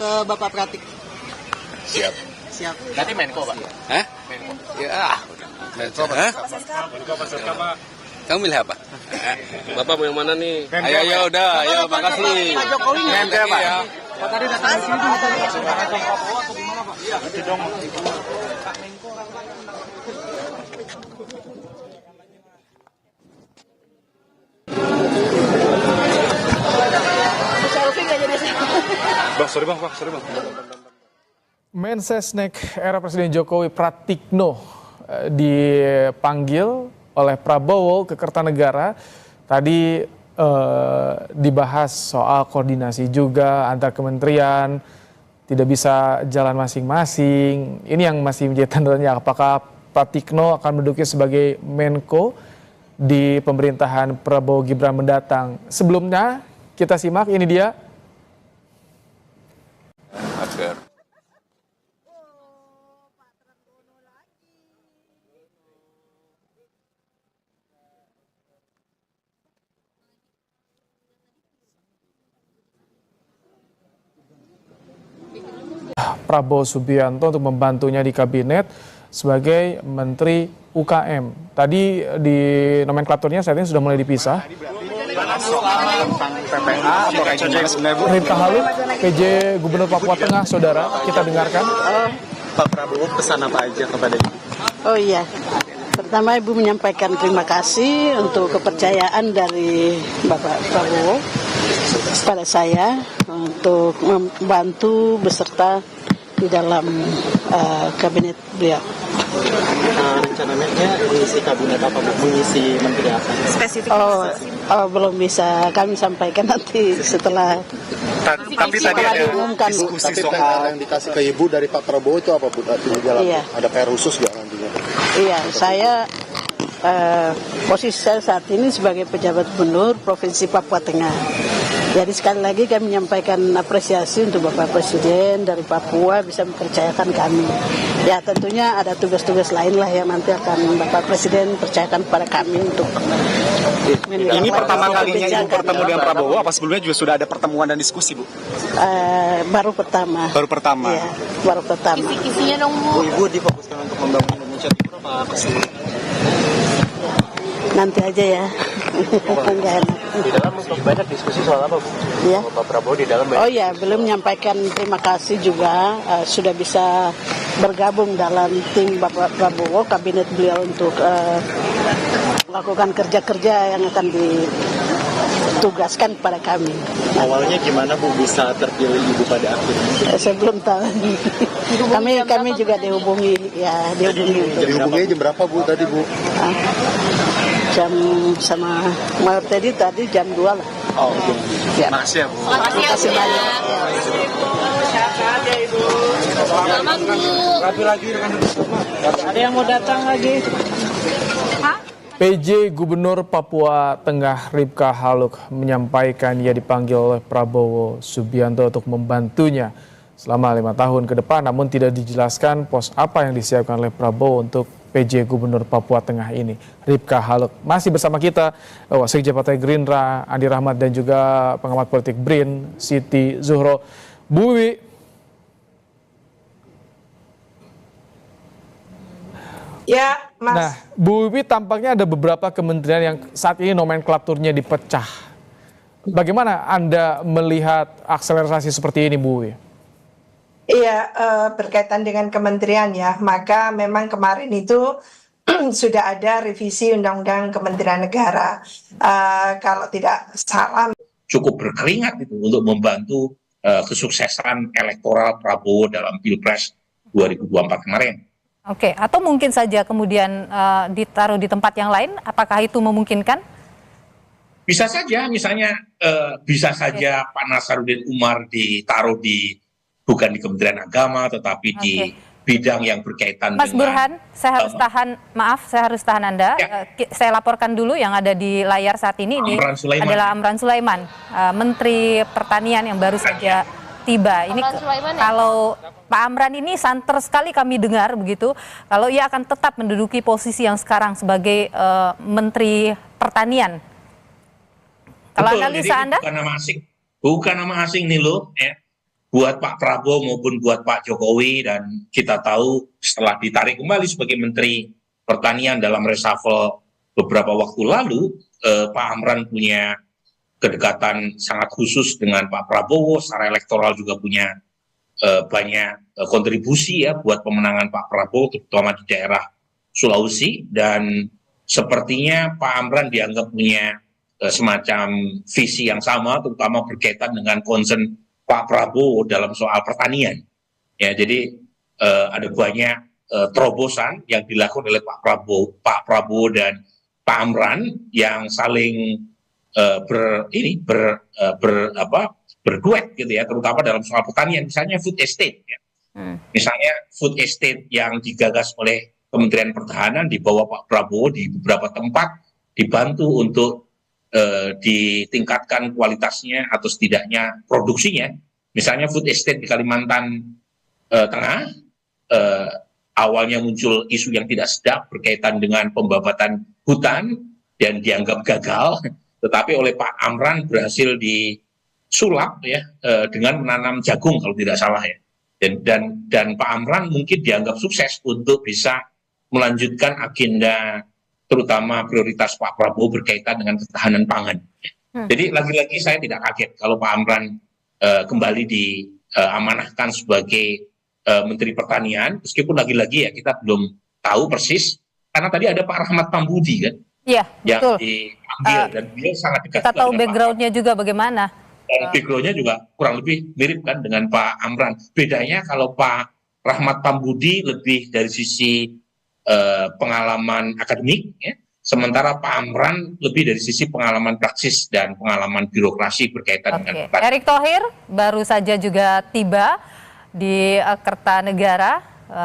ke Bapak Pratik. Siap. Nanti Menko Pak. Hah? Menko. Ya, Menko. Hah? Kamu milih apa? Bapak mau yang mana nih? Ayo, udah, ayo, makasih. Pak Jokowi Menko ya, Pak. Pak tadi datang di sini langsung Pak Prabowo atau gimana Pak? Iya, dong. Bang, sorry bang. Mensesnek era Presiden Jokowi Pratikno dipanggil oleh Prabowo ke Kertanegara. Tadi dibahas soal koordinasi juga antar kementerian, tidak bisa jalan masing-masing. Ini yang masih menjadi tanda tanya, apakah Pratikno akan menduduki sebagai Menko di pemerintahan Prabowo Gibran mendatang. Sebelumnya kita simak, ini dia. Prabowo Subianto untuk membantunya di kabinet sebagai Menteri UKM. Tadi di nomenklaturnya saat ini sudah mulai dipisah. Rita Haluk, PJ Gubernur Papua Tengah, saudara, kita dengarkan. Pak Prabowo pesan apa aja kepada Ibu? Oh iya, pertama Ibu menyampaikan terima kasih untuk kepercayaan dari Bapak Prabowo kepada saya untuk membantu beserta di dalam kabinet beliau. Rencananya mengisi kabinet apa, mengisi menteri apa? Spesifik. Oh, belum bisa kami sampaikan nanti setelah. Tapi tadi ada diskusi soal yang dikasih ke Ibu dari Pak Prabowo itu apa Bu? Iya. Ada PR khusus nggak nantinya? Iya, saya posisi saya saat ini sebagai pejabat gubernur Provinsi Papua Tengah. Jadi sekali lagi kami menyampaikan apresiasi untuk Bapak Presiden dari Papua bisa mempercayakan kami. Ya tentunya ada tugas-tugas lain lah yang nanti akan Bapak Presiden percayakan kepada kami untuk Ini pertama kalinya Ibu bertemu dengan Prabowo, apa sebelumnya juga sudah ada pertemuan dan diskusi, Bu? Baru pertama. Baru pertama. Iya, baru pertama. Isinya dong, Bu. Ibu difokuskan untuk membangun Indonesia Timur apa sih? Nanti aja ya. Enggak enak. Di dalam banyak diskusi soal apa, Bu? Ya. Pak Prabowo di dalam Oh ya, belum menyampaikan terima kasih juga sudah bisa bergabung dalam tim Bapak Prabowo, kabinet beliau untuk melakukan kerja-kerja yang akan ditugaskan kepada kami. Awalnya gimana Bu bisa terpilih Ibu pada akhirnya? Saya belum tahu. kami juga dihubungi ya, Dihubungi jam berapa Bu tadi Bu? Jam sama Mayor tadi jam 2 lah. Oh, oke. Ya. Makasih ya Bu. Terima kasih banyak. Selamat, Bu. Rapi-rapi dengan Ada yang mau datang lagi? PJ Gubernur Papua Tengah Ripka Haluk menyampaikan ia dipanggil oleh Prabowo Subianto untuk membantunya selama 5 tahun ke depan, namun tidak dijelaskan pos apa yang disiapkan oleh Prabowo untuk PJ Gubernur Papua Tengah ini. Ripka Haluk masih bersama kita, Wasekjen Partai Gerindra Andi Rahmat dan juga pengamat politik BRIN Siti Zuhro. Bu Wiwi. Ya, Mas. Nah, Bu Wiwi, tampaknya ada beberapa kementerian yang saat ini nomenklaturnya dipecah. Bagaimana Anda melihat akselerasi seperti ini, Bu Wiwi? Iya, berkaitan dengan kementerian ya, maka memang kemarin itu sudah ada revisi Undang-Undang Kementerian Negara. Kalau tidak salah, cukup berkeringat itu untuk membantu kesuksesan elektoral Prabowo dalam Pilpres 2024 kemarin. Oke, atau mungkin saja kemudian ditaruh di tempat yang lain, apakah itu memungkinkan? Bisa saja, misalnya bisa saja Pak Nasaruddin Umar ditaruh bukan di Kementerian Agama, tetapi di bidang yang berkaitan Mas dengan... Burhan, saya harus tahan Anda. Saya laporkan dulu yang ada di layar saat ini adalah Amran Sulaiman, Menteri Pertanian yang baru saja tiba. Ini kalau Pak Amran ini santer sekali kami dengar begitu, kalau ia akan tetap menduduki posisi yang sekarang sebagai Menteri Pertanian. Kalau analisa Anda? Bukan nama asing nih loh, ya. Buat Pak Prabowo maupun buat Pak Jokowi, dan kita tahu setelah ditarik kembali sebagai Menteri Pertanian dalam reshuffle beberapa waktu lalu, Pak Amran punya kedekatan sangat khusus dengan Pak Prabowo, secara elektoral juga punya banyak kontribusi ya buat pemenangan Pak Prabowo, terutama di daerah Sulawesi, dan sepertinya Pak Amran dianggap punya semacam visi yang sama, terutama berkaitan dengan concern Pak Prabowo dalam soal pertanian. Ya, jadi ada banyak terobosan yang dilakukan oleh Pak Prabowo dan Pak Amran yang saling berduet gitu ya, terutama dalam soal pertanian, misalnya food estate ya. Misalnya food estate yang digagas oleh Kementerian Pertahanan di bawah Pak Prabowo di beberapa tempat dibantu untuk ditingkatkan kualitasnya atau setidaknya produksinya. Misalnya food estate di Kalimantan Tengah, awalnya muncul isu yang tidak sedap berkaitan dengan pembabatan hutan dan dianggap gagal, tetapi oleh Pak Amran berhasil disulap ya dengan menanam jagung kalau tidak salah ya. Dan Pak Amran mungkin dianggap sukses untuk bisa melanjutkan agenda terutama prioritas Pak Prabowo berkaitan dengan ketahanan pangan. Jadi lagi-lagi saya tidak kaget kalau Pak Amran kembali diamanahkan sebagai Menteri Pertanian, meskipun lagi-lagi ya kita belum tahu persis, karena tadi ada Pak Rahmat Pambudi kan, iya, betul. Yang diambil dan beliau sangat dekat. Kita tahu backgroundnya juga bagaimana. Dan backgroundnya juga kurang lebih mirip kan dengan Pak Amran. Bedanya kalau Pak Rahmat Pambudi lebih dari sisi pengalaman akademik, ya. Sementara Pak Amran lebih dari sisi pengalaman praksis dan pengalaman birokrasi berkaitan dengan Erick Thohir baru saja juga tiba di Kertanegara,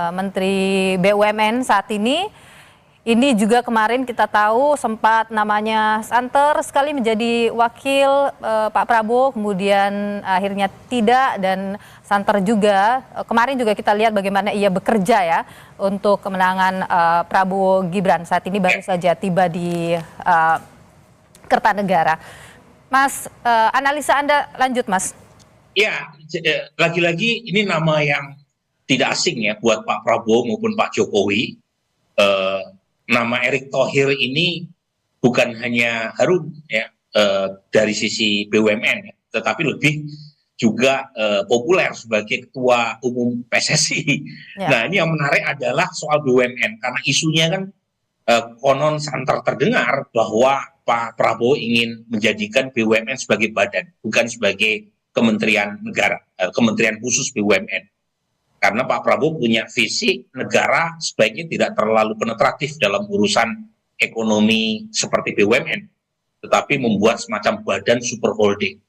Menteri BUMN saat ini. Ini juga kemarin kita tahu sempat namanya santer sekali menjadi wakil Pak Prabowo, kemudian akhirnya tidak, dan santer juga. Kemarin juga kita lihat bagaimana ia bekerja ya untuk kemenangan Prabowo Gibran. Saat ini baru saja tiba di Kertanegara. Mas, analisa Anda lanjut, Mas. Ya, lagi-lagi ini nama yang tidak asing ya buat Pak Prabowo maupun Pak Jokowi. Nama Erick Thohir ini bukan hanya harum ya dari sisi BUMN, ya, tetapi lebih juga populer sebagai ketua umum PSSI. Ya. Nah, ini yang menarik adalah soal BUMN karena isunya kan konon santer terdengar bahwa Pak Prabowo ingin menjadikan BUMN sebagai badan, bukan sebagai kementerian negara, kementerian khusus BUMN. Karena Pak Prabowo punya visi negara sebaiknya tidak terlalu penetratif dalam urusan ekonomi seperti BUMN, tetapi membuat semacam badan super holding.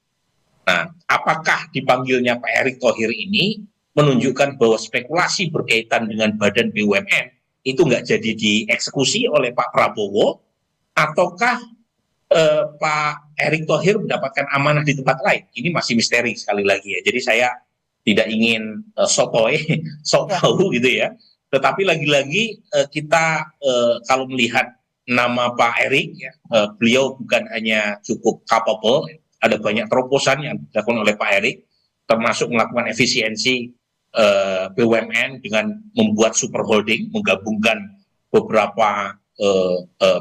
Nah, apakah dipanggilnya Pak Erick Thohir ini menunjukkan bahwa spekulasi berkaitan dengan badan BUMN itu nggak jadi dieksekusi oleh Pak Prabowo, ataukah Pak Erick Thohir mendapatkan amanah di tempat lain? Ini masih misteri sekali lagi ya. Jadi saya tidak ingin sok tahu gitu ya. Tetapi lagi-lagi kita kalau melihat nama Pak Erick, ya, beliau bukan hanya cukup capable, ada banyak terobosan yang dilakukan oleh Pak Erick, termasuk melakukan efisiensi BUMN dengan membuat super holding, menggabungkan beberapa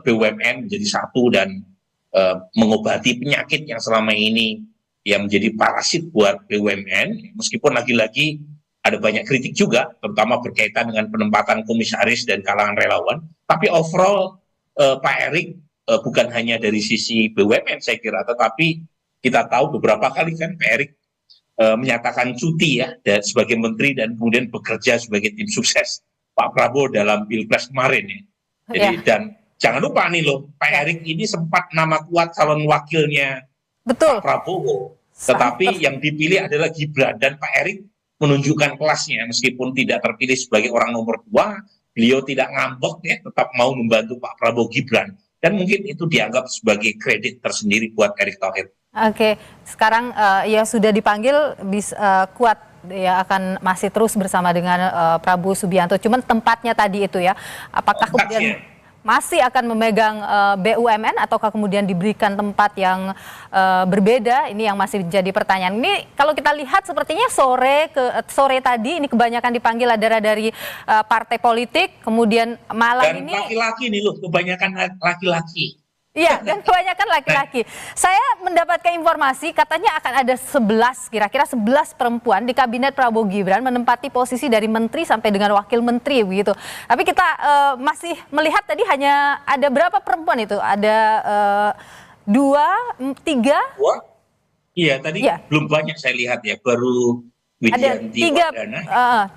BUMN menjadi satu dan mengobati penyakit yang selama ini yang menjadi parasit buat BUMN, meskipun lagi-lagi ada banyak kritik juga, terutama berkaitan dengan penempatan komisaris dan kalangan relawan. Tapi overall Pak Erick bukan hanya dari sisi BUMN saya kira, tetapi kita tahu beberapa kali kan Pak Erick menyatakan cuti ya sebagai menteri dan kemudian bekerja sebagai tim sukses Pak Prabowo dalam Pilpres kemarin ya. Jadi dan jangan lupa nih loh, Pak Erick ini sempat nama kuat calon wakilnya Pak Prabowo, tetapi yang dipilih adalah Gibran, dan Pak Erick menunjukkan kelasnya meskipun tidak terpilih sebagai orang nomor 2, beliau tidak ngambek ya, tetap mau membantu Pak Prabowo Gibran, dan mungkin itu dianggap sebagai kredit tersendiri buat Erick Thohir. Oke, sekarang ya sudah dipanggil kuat ya akan masih terus bersama dengan Prabowo Subianto. Cuman tempatnya tadi itu ya, apakah kemudian masih akan memegang BUMN ataukah kemudian diberikan tempat yang berbeda? Ini yang masih menjadi pertanyaan. Ini kalau kita lihat sepertinya sore tadi ini kebanyakan dipanggil adalah dari partai politik, kemudian malam dan ini laki-laki nih loh, kebanyakan laki-laki. Iya, dan kebanyakan laki-laki. Saya mendapatkan informasi katanya akan ada 11, kira-kira 11 perempuan di kabinet Prabowo Gibran menempati posisi dari menteri sampai dengan wakil menteri begitu. Tapi kita masih melihat tadi hanya ada berapa perempuan itu? Ada 2, 3? Iya, tadi belum banyak saya lihat ya, baru ada 3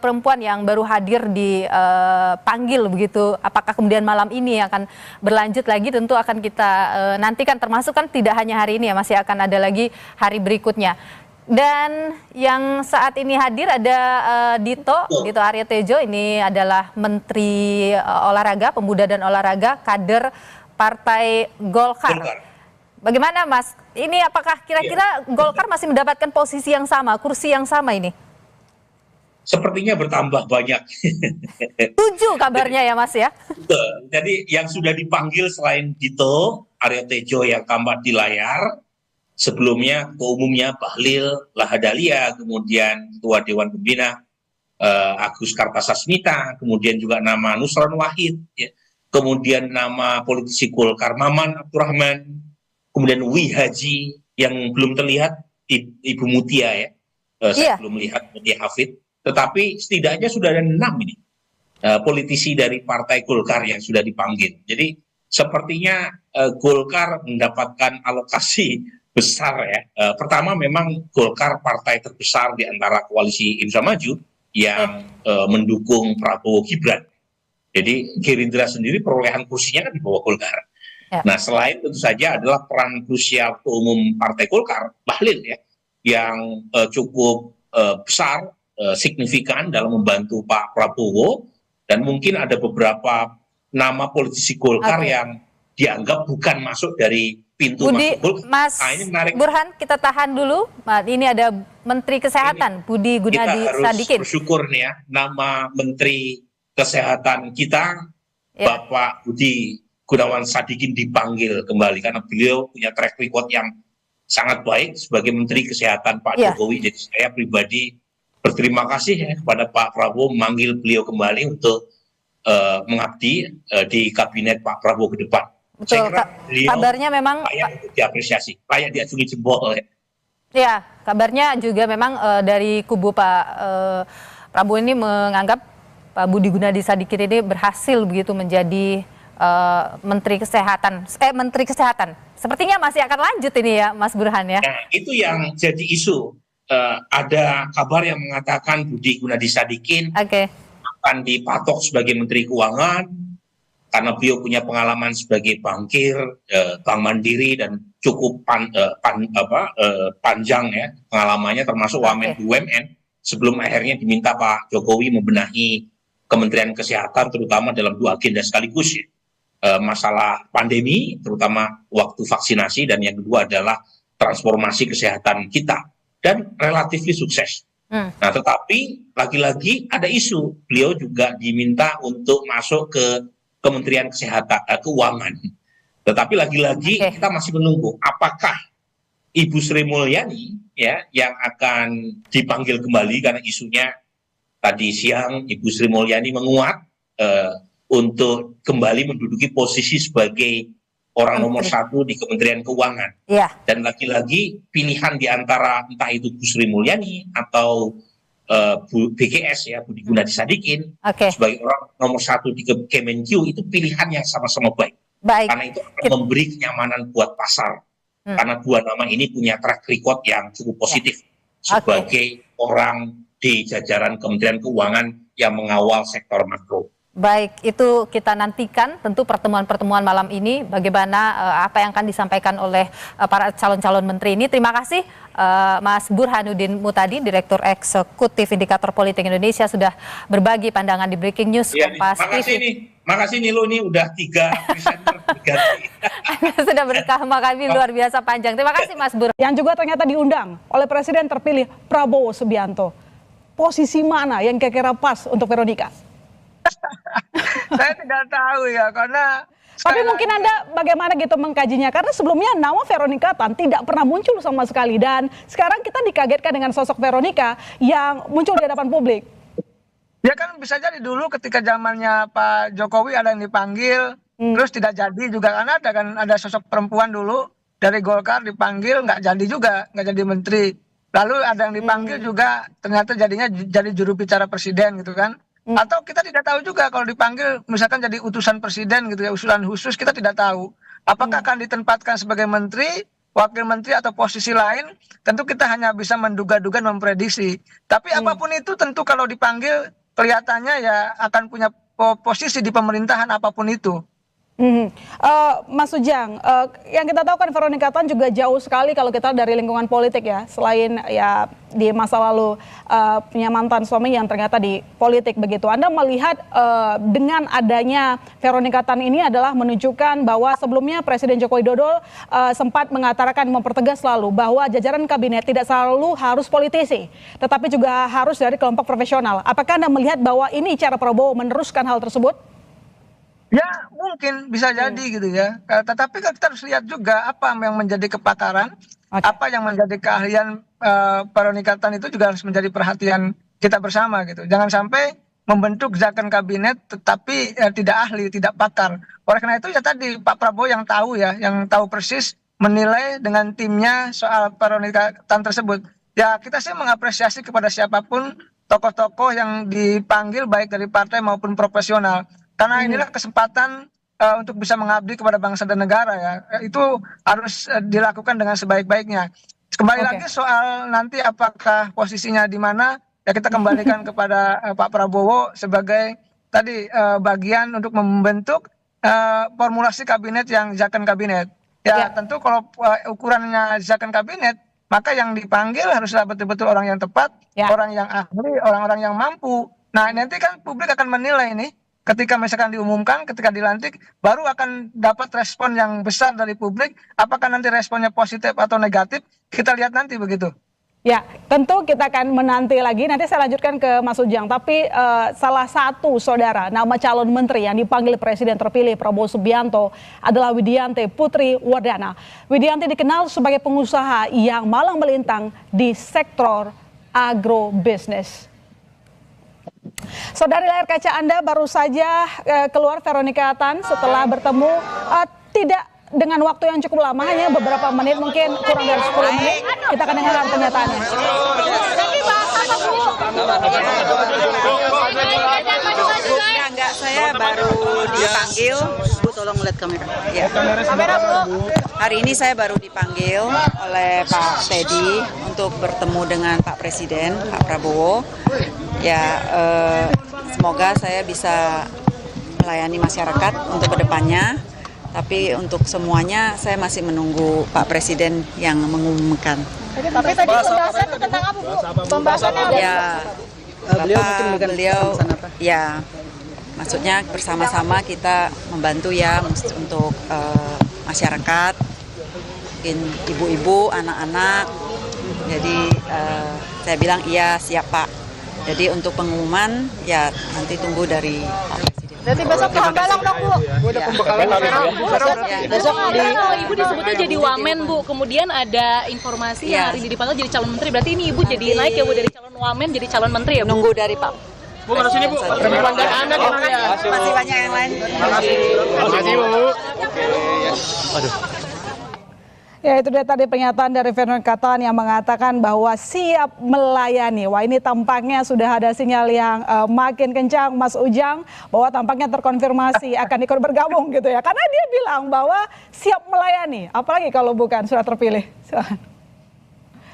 perempuan yang baru hadir dipanggil begitu. Apakah kemudian malam ini akan berlanjut lagi? Tentu akan kita nantikan, termasuk kan tidak hanya hari ini ya, masih akan ada lagi hari berikutnya. Dan yang saat ini hadir ada Dito Aryo Tejo, ini adalah Menteri Olahraga, Pemuda dan Olahraga, kader Partai Golkar. Bagaimana Mas? Ini apakah kira-kira Golkar masih mendapatkan posisi yang sama, kursi yang sama ini? Sepertinya bertambah banyak. 7 kabarnya ya Mas ya? Betul. Jadi yang sudah dipanggil selain Dito Aryo Tejo yang tampak di layar, sebelumnya Ketua Umumnya Bahlil Lahadalia, kemudian Ketua Dewan Pembina Agus Kartasasmita, kemudian juga nama Nusron Wahid, ya. Kemudian nama politisi Golkar Maman Abdurrahman, kemudian Wi Haji yang belum terlihat, Ibu Mutia ya, saya belum melihat Mutia Hafid, tetapi setidaknya sudah ada 6 ini politisi dari Partai Golkar yang sudah dipanggil. Jadi sepertinya Golkar mendapatkan alokasi besar ya. Pertama memang Golkar partai terbesar di antara koalisi Indonesia Maju yang mendukung Prabowo Gibran. Jadi Gerindra sendiri perolehan kursinya kan di bawah Golkar. Nah, selain tentu saja adalah peran krusial Ketua Umum Partai Golkar, Bahlil ya, yang cukup besar, signifikan dalam membantu Pak Prabowo, dan mungkin ada beberapa nama politisi Golkar yang dianggap bukan masuk dari pintu masuk Golkar. Mas Burhan, kita tahan dulu. Ini ada Menteri Kesehatan, Budi Gunadi Sadikin. Kita harus bersyukur nih ya, nama Menteri Kesehatan kita, Bapak Budi Gunawan Sadikin dipanggil kembali karena beliau punya track record yang sangat baik sebagai Menteri Kesehatan Pak Jokowi. Jadi saya pribadi berterima kasih ya kepada Pak Prabowo memanggil beliau kembali untuk mengabdi di kabinet Pak Prabowo ke depan. Betul, kabarnya memang layak untuk diapresiasi, layak diacungi jempol. Ya, kabarnya juga memang dari kubu Pak Prabowo ini menganggap Pak Budi Gunadi Sadikin ini berhasil begitu menjadi Menteri Kesehatan. Sepertinya masih akan lanjut ini ya, Mas Burhan ya. Nah, itu yang jadi isu. Ada kabar yang mengatakan Budi Gunadi Sadikin akan dipatok sebagai Menteri Keuangan karena beliau punya pengalaman sebagai bankir, Bank Mandiri dan cukup panjang ya pengalamannya, termasuk wamen BUMN sebelum akhirnya diminta Pak Jokowi membenahi Kementerian Kesehatan terutama dalam 2 agenda sekaligus ya. Masalah pandemi terutama waktu vaksinasi dan yang kedua adalah transformasi kesehatan kita dan relatif sukses. Nah, tetapi lagi-lagi ada isu beliau juga diminta untuk masuk ke Kementerian Kesehatan Keuangan. Tetapi lagi-lagi kita masih menunggu apakah Ibu Sri Mulyani ya yang akan dipanggil kembali karena isunya tadi siang Ibu Sri Mulyani menguat untuk kembali menduduki posisi sebagai orang nomor 1 di Kementerian Keuangan. Dan lagi-lagi pilihan di antara entah itu Bu Sri Mulyani atau BGS ya Budi Gunadi Sadikin sebagai orang nomor 1 di Kemenkyu itu pilihan yang sama-sama baik. Karena itu akan memberi kenyamanan buat pasar. Karena 2 nama ini punya track record yang cukup positif sebagai orang di jajaran Kementerian Keuangan yang mengawal sektor makro. Baik, itu kita nantikan tentu pertemuan-pertemuan malam ini bagaimana apa yang akan disampaikan oleh para calon-calon menteri ini. Terima kasih Mas Burhanuddin Mutadi, Direktur Eksekutif Indikator Politik Indonesia sudah berbagi pandangan di Breaking News Kompas TV. Makasih Nilo, ini udah 3 presenter berganti. Sudah bersama kami luar biasa panjang. Terima kasih Mas Burhan. Yang juga ternyata diundang oleh Presiden terpilih Prabowo Subianto. Posisi mana yang kira-kira pas untuk Veronica? Saya tidak tahu ya, karena tapi mungkin Anda bagaimana gitu mengkajinya, karena sebelumnya nama Veronica Tan tidak pernah muncul sama sekali dan sekarang kita dikagetkan dengan sosok Veronica yang muncul di hadapan publik. Ya kan bisa jadi dulu ketika zamannya Pak Jokowi ada yang dipanggil terus tidak jadi juga, karena ada sosok perempuan dulu dari Golkar dipanggil nggak jadi juga, nggak jadi menteri. Lalu ada yang dipanggil juga ternyata jadinya jadi juru bicara presiden gitu kan. Atau kita tidak tahu juga kalau dipanggil misalkan jadi utusan presiden gitu ya, usulan khusus, kita tidak tahu apakah akan ditempatkan sebagai menteri, wakil menteri atau posisi lain. Tentu kita hanya bisa menduga-duga, memprediksi. Tapi apapun itu tentu kalau dipanggil kelihatannya ya akan punya posisi di pemerintahan apapun itu. Mas Ujang, yang kita tahu kan Veronica Tan juga jauh sekali kalau kita dari lingkungan politik ya, selain ya di masa lalu punya mantan suami yang ternyata di politik begitu. Anda melihat dengan adanya Veronica Tan ini adalah menunjukkan bahwa sebelumnya Presiden Joko Widodo sempat mengatakan, mempertegas selalu bahwa jajaran kabinet tidak selalu harus politisi, tetapi juga harus dari kelompok profesional. Apakah Anda melihat bahwa ini cara Prabowo meneruskan hal tersebut? Ya mungkin bisa jadi gitu ya. Tetapi kita harus lihat juga apa yang menjadi kepakaran, apa yang menjadi keahlian Veronica Tan itu juga harus menjadi perhatian kita bersama gitu. Jangan sampai membentuk zakon kabinet tetapi tidak ahli, tidak pakar. Oleh karena itu ya tadi Pak Prabowo yang tahu ya, yang tahu persis menilai dengan timnya soal Veronica Tan tersebut. Ya kita sih mengapresiasi kepada siapapun tokoh-tokoh yang dipanggil baik dari partai maupun profesional. Karena inilah kesempatan untuk bisa mengabdi kepada bangsa dan negara ya. Itu harus dilakukan dengan sebaik-baiknya. Kembali lagi soal nanti apakah posisinya di mana, ya kita kembalikan kepada Pak Prabowo sebagai tadi bagian untuk membentuk formulasi kabinet yang zakon kabinet. Ya tentu kalau ukurannya zakon kabinet, maka yang dipanggil haruslah betul-betul orang yang tepat, orang yang ahli, orang-orang yang mampu. Nah nanti kan publik akan menilai ini. Ketika misalkan diumumkan, ketika dilantik, baru akan dapat respon yang besar dari publik. Apakah nanti responnya positif atau negatif, kita lihat nanti begitu. Ya, tentu kita akan menanti lagi. Nanti saya lanjutkan ke Mas Ujang. Tapi salah satu saudara nama calon menteri yang dipanggil Presiden terpilih Prabowo Subianto adalah Widianti Putri Wardana. Widianti dikenal sebagai pengusaha yang malang melintang di sektor agrobisnis. Saudari layar kaca Anda baru saja keluar Veronica Tan setelah bertemu tidak dengan waktu yang cukup lama, hanya beberapa menit, mungkin kurang dari 10 menit. Kita akan dengarkan pernyataannya. Enggak, saya baru dipanggil. Bu, tolong lihat kamera. Ya. Hari ini saya baru dipanggil oleh Pak Teddy untuk bertemu dengan Pak Presiden, Pak Prabowo. Ya, semoga saya bisa melayani masyarakat untuk kedepannya. Tapi untuk semuanya saya masih menunggu Pak Presiden yang mengumumkan. Tapi tadi pembahasan tentang apa, Bu? Pembahasannya ya, beliau ya, maksudnya bersama-sama kita membantu ya untuk masyarakat, mungkin ibu-ibu, anak-anak. Jadi saya bilang iya siap Pak. Jadi untuk pengumuman ya nanti tunggu dari Pak Presiden. Berarti besok ke Hambalang dong, Bu. Besok Ibu disebutnya jadi wamen, Bu. Kemudian ada informasi yang hari ini dipanggil jadi calon menteri. Berarti ini Ibu jadi naik ya, Bu, dari calon wamen jadi calon menteri ya, Bu? Nunggu dari Pak. Bu, mana sini, Bu? Anda gimana ya? Masih banyak yang lain. Makasih, Bu. Aduh. Ya, itu dia tadi pernyataan dari Veronica Tan yang mengatakan bahwa siap melayani. Wah, ini tampaknya sudah ada sinyal yang makin kencang, Mas Ujang, bahwa tampaknya terkonfirmasi akan ikut bergabung gitu ya. Karena dia bilang bahwa siap melayani, apalagi kalau bukan sudah terpilih.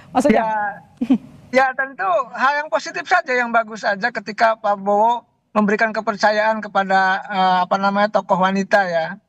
Mas Ujang. Ya tentu hal yang positif saja, yang bagus saja ketika Pak Prabowo memberikan kepercayaan kepada tokoh wanita ya,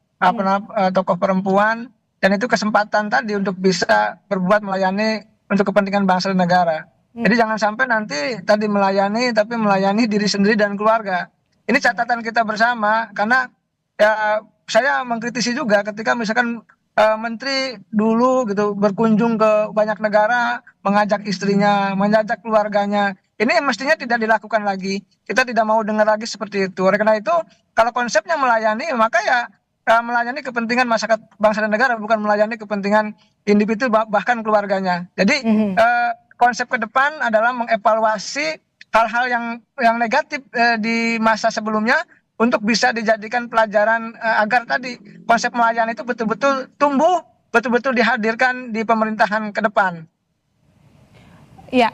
tokoh perempuan. Dan itu kesempatan tadi untuk bisa berbuat melayani untuk kepentingan bangsa dan negara. Jadi jangan sampai nanti tadi melayani, tapi melayani diri sendiri dan keluarga. Ini catatan kita bersama, karena ya saya mengkritisi juga ketika misalkan menteri dulu gitu berkunjung ke banyak negara, mengajak istrinya, mengajak keluarganya. Ini mestinya tidak dilakukan lagi. Kita tidak mau dengar lagi seperti itu. Oleh karena itu, kalau konsepnya melayani, maka ya melayani kepentingan masyarakat bangsa dan negara, bukan melayani kepentingan individu bahkan keluarganya. Jadi konsep ke depan adalah mengevaluasi hal-hal yang negatif di masa sebelumnya untuk bisa dijadikan pelajaran agar tadi konsep melayani itu betul-betul tumbuh, betul-betul dihadirkan di pemerintahan ke depan. Ya,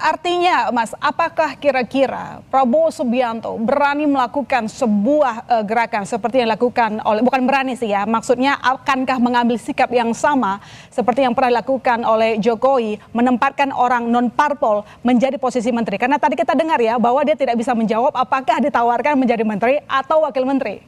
artinya Mas, apakah kira-kira Prabowo Subianto berani melakukan sebuah gerakan seperti yang dilakukan oleh, bukan berani sih ya, maksudnya akankah mengambil sikap yang sama seperti yang pernah dilakukan oleh Jokowi, menempatkan orang non-parpol menjadi posisi menteri? Karena tadi kita dengar ya bahwa dia tidak bisa menjawab apakah ditawarkan menjadi menteri atau wakil menteri.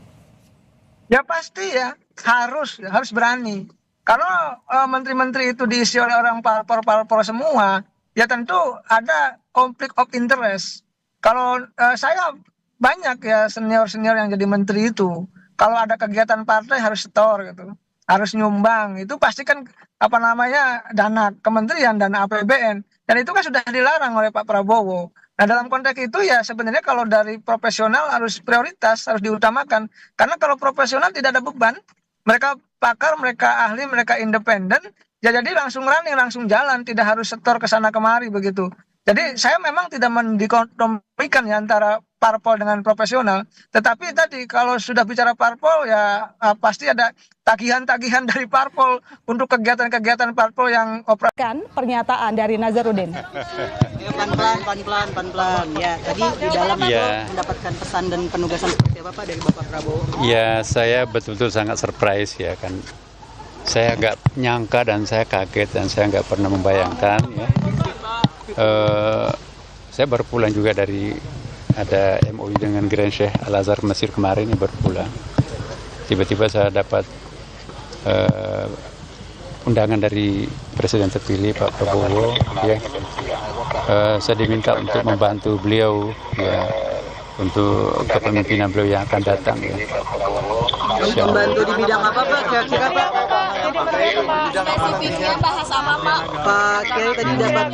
Ya pasti ya, harus berani. Kalau menteri-menteri itu diisi oleh orang parpol semua, ya tentu ada konflik of interest. Kalau saya banyak ya senior-senior yang jadi menteri itu, kalau ada kegiatan partai harus setor gitu, harus nyumbang. Itu pasti kan dana kementerian, dana APBN, dan itu kan sudah dilarang oleh Pak Prabowo. Nah dalam konteks itu ya sebenarnya kalau dari profesional harus prioritas, harus diutamakan. Karena kalau profesional tidak ada beban, mereka pakar, mereka ahli, mereka independen. Ya jadi langsung running, langsung jalan, tidak harus setor ke sana kemari begitu. Jadi saya memang tidak mendikotomikan ya antara parpol dengan profesional. Tetapi tadi kalau sudah bicara parpol ya pasti ada tagihan-tagihan dari parpol untuk kegiatan-kegiatan parpol yang operasikan. Pernyataan dari Nazarudin. Pelan-pelan. Ya, tadi di dalam mendapatkan pesan dan penugasan seperti apa Pak dari Bapak Prabowo? Ya, saya betul-betul sangat surprise ya kan. Saya nggak nyangka dan saya kaget dan saya nggak pernah membayangkan ya. Saya baru pulang juga dari ada MOU dengan Grand Sheikh Al-Azhar Mesir kemarin ini baru pulang. Tiba-tiba saya dapat undangan dari Presiden terpilih Pak Prabowo ya. Saya diminta untuk membantu beliau ya untuk kepemimpinan beliau yang akan datang ya. Membantu di bidang apa Pak? Kira-kira Pak? Spesifiknya bahas apa Pak? Pak Kiai tadi dapat.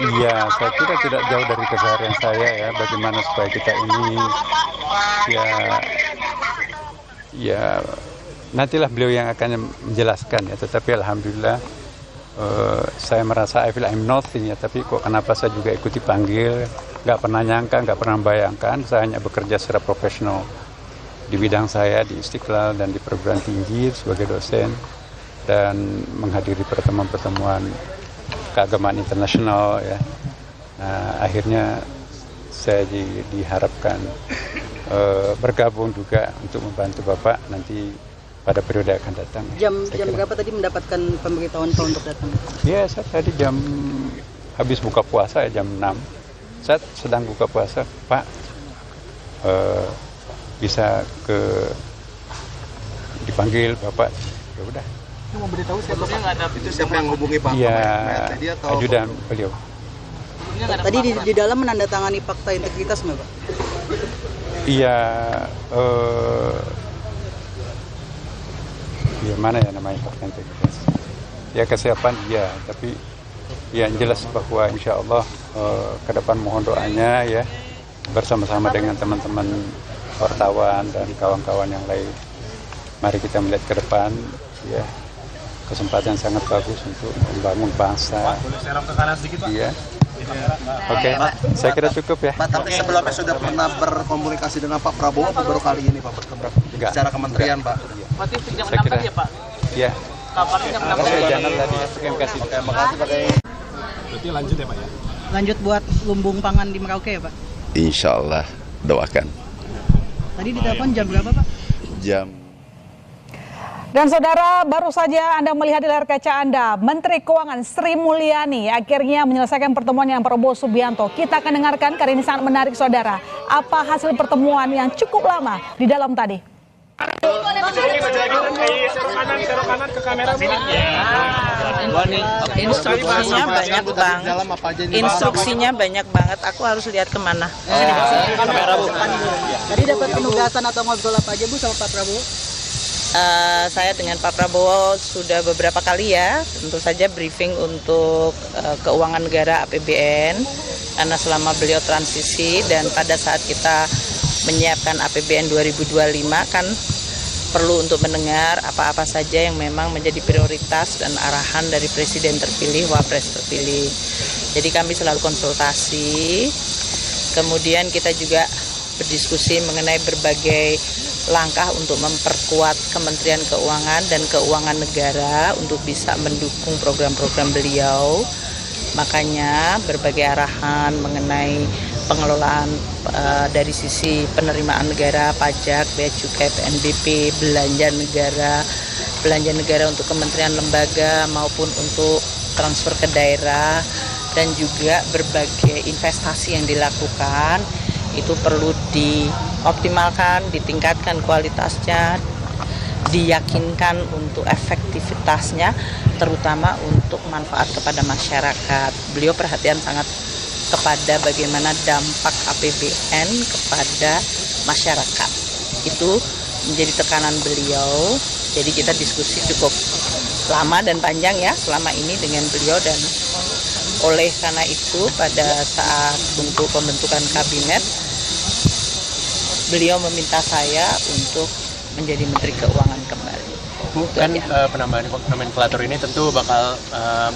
Iya, saya kira tidak jauh dari keseharian saya ya, bagaimana supaya kita ini ya nantilah beliau yang akan menjelaskan ya, tetapi alhamdulillah saya merasa I feel I'm nothing ya, tapi kok kenapa saya juga ikut dipanggil, nggak pernah nyangka, nggak pernah bayangkan, saya hanya bekerja secara profesional di bidang saya di Istiqlal dan di perguruan tinggi sebagai dosen dan menghadiri pertemuan-pertemuan keagamaan internasional ya. Nah, akhirnya saya diharapkan bergabung juga untuk membantu Bapak nanti pada periode akan datang. Jam berapa tadi mendapatkan pemberitahuan Pak untuk datang? Ya, saya tadi habis buka puasa ya, jam 6. Saya sedang buka puasa, Pak. Bisa dipanggil Bapak. Ya udah. Mau beritahu siapa itu siapa yang hubungi Pak? Iya, ajudan beliau. Tadi di dalam menandatangani fakta integritas nggak Pak? Iya, ya mana ya namanya fakta integritas? Ya kesiapan iya, tapi yang jelas bahwa insya Allah ke depan mohon doanya ya bersama-sama dengan teman-teman wartawan dan kawan-kawan yang lain. Mari kita melihat ke depan ya. Kesempatan sangat bagus untuk membangun bangsa. Boleh serong ke kanan sedikit Pak? Iya. Oke, saya kira cukup ya. Pak, tapi sebelumnya sudah pernah berkomunikasi dengan Pak Prabowo atau baru kali ini Pak bertemu? Secara kementerian Pak? Berarti jam Saya 6 kira, tadi ya Pak? Iya. Kapan jam 6 tadi? Jangan tadi. Terima kasih. Oke, makasih Pak. Berarti lanjut ya Pak ya? Lanjut buat lumbung pangan di Merauke ya Pak? Insya Allah, doakan. Tadi ditelepon jam berapa Pak? Jam. Dan saudara, baru saja Anda melihat di layar kaca Anda, Menteri Keuangan Sri Mulyani akhirnya menyelesaikan pertemuan dengan Prabowo Subianto. Kita akan dengarkan, karena ini sangat menarik saudara. Apa hasil pertemuan yang cukup lama di dalam tadi? Instruksinya banyak banget. Aku harus lihat kemana. Tadi dapat penugasan atau ngobrol apa aja Bu sama Pak Prabowo? Saya dengan Pak Prabowo sudah beberapa kali ya, tentu saja briefing untuk keuangan negara APBN, karena selama beliau transisi dan pada saat kita menyiapkan APBN 2025 kan perlu untuk mendengar apa-apa saja yang memang menjadi prioritas dan arahan dari Presiden terpilih, Wapres terpilih. Jadi kami selalu konsultasi, kemudian kita juga berdiskusi mengenai berbagai langkah untuk memperkuat Kementerian Keuangan dan Keuangan Negara untuk bisa mendukung program-program beliau. Makanya berbagai arahan mengenai pengelolaan dari sisi penerimaan negara, pajak, bea cukai, PNBP, belanja negara untuk kementerian lembaga maupun untuk transfer ke daerah, dan juga berbagai investasi yang dilakukan itu perlu dioptimalkan, ditingkatkan kualitasnya, diyakinkan untuk efektivitasnya, terutama untuk manfaat kepada masyarakat. Beliau perhatian sangat kepada bagaimana dampak APBN kepada masyarakat. Itu menjadi tekanan beliau. Jadi kita diskusi cukup lama dan panjang ya selama ini dengan beliau, dan oleh karena itu pada saat untuk pembentukan kabinet beliau meminta saya untuk menjadi Menteri Keuangan kembali. Bu, kan penambahan nomenklatur ini tentu bakal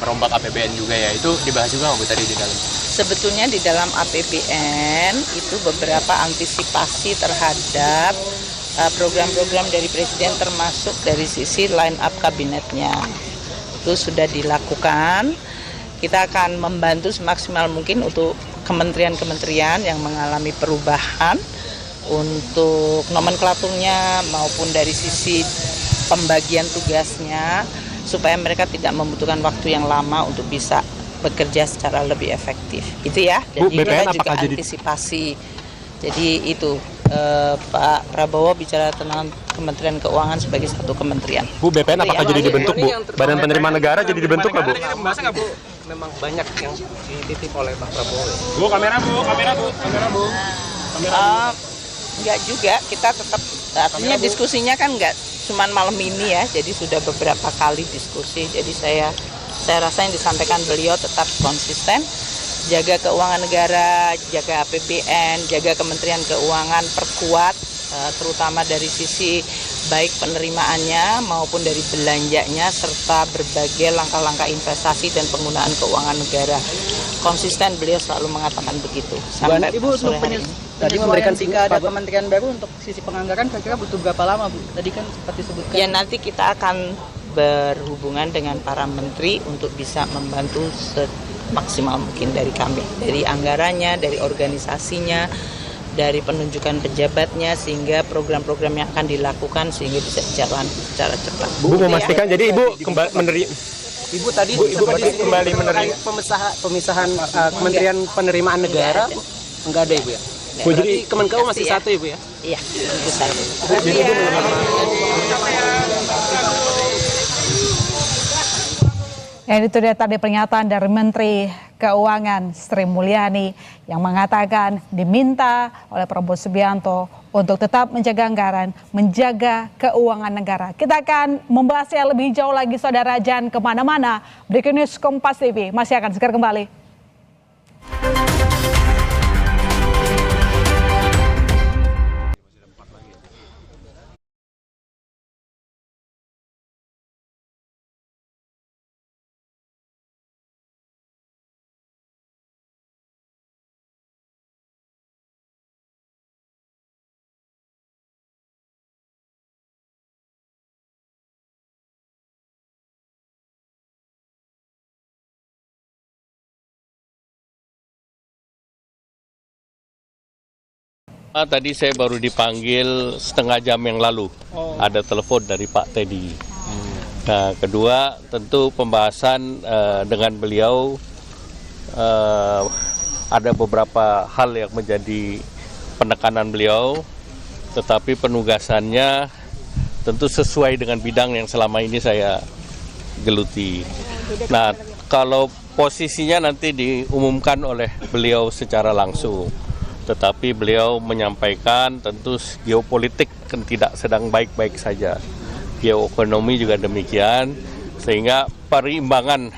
merombak APBN juga ya. Itu dibahas juga nggak Bu tadi di dalam? Sebetulnya di dalam APBN itu beberapa antisipasi terhadap program-program dari Presiden, termasuk dari sisi line up kabinetnya. Itu sudah dilakukan. Kita akan membantu semaksimal mungkin untuk kementerian-kementerian yang mengalami perubahan untuk nomenklaturnya maupun dari sisi pembagian tugasnya, supaya mereka tidak membutuhkan waktu yang lama untuk bisa bekerja secara lebih efektif. Itu ya. Jadi Bu, BPN kita juga antisipasi. Jadi itu Pak Prabowo bicara tentang Kementerian Keuangan sebagai satu kementerian. Bu, BPN apakah jadi dibentuk Bu? Badan Penerimaan Negara jadi dibentuk nggak Bu? Masa nggak Bu? Memang banyak yang dititip oleh Pak Prabowo. Bu, kamera Bu. Enggak juga, kita tetap Artinya diskusinya kan nggak cuma malam ini ya, jadi sudah beberapa kali diskusi. Jadi saya rasa yang disampaikan beliau tetap konsisten, jaga keuangan negara, jaga APBN, jaga Kementerian Keuangan, perkuat terutama dari sisi baik penerimaannya maupun dari belanjanya serta berbagai langkah-langkah investasi dan penggunaan keuangan negara. Konsisten beliau selalu mengatakan begitu. Sampai Ibu sore hari ini. tadi memberikan jika ada kementerian baru untuk sisi penganggaran kira-kira butuh berapa lama Bu? Tadi kan seperti disebutkan. Ya nanti kita akan berhubungan dengan para menteri untuk bisa membantu semaksimal mungkin dari kami. Dari anggarannya, dari organisasinya, dari penunjukan pejabatnya, sehingga program-program yang akan dilakukan sehingga bisa jalan secara cepat. Bu memastikan jadi Ibu kembali menerima. Ibu tadi kembali menerima pemisahan kementerian penerimaan negara enggak ada Ibu ya? Bu, jadi Kemenkeu masih satu Ibu ya? Iya, itu satu. Ya, itu dia tadi pernyataan dari Menteri Keuangan Sri Mulyani yang mengatakan diminta oleh Prabowo Subianto untuk tetap menjaga anggaran, menjaga keuangan negara. Kita akan membahasnya lebih jauh lagi, saudara, jangan kemana-mana. Breaking News Kompas TV masih akan segera kembali. Tadi saya baru dipanggil setengah jam yang lalu, ada telepon dari Pak Teddy. Nah, kedua tentu pembahasan dengan beliau ada beberapa hal yang menjadi penekanan beliau, tetapi penugasannya tentu sesuai dengan bidang yang selama ini saya geluti. Nah, kalau posisinya nanti diumumkan oleh beliau secara langsung. Tetapi beliau menyampaikan tentu geopolitik kan tidak sedang baik-baik saja. Geoekonomi juga demikian, sehingga perimbangan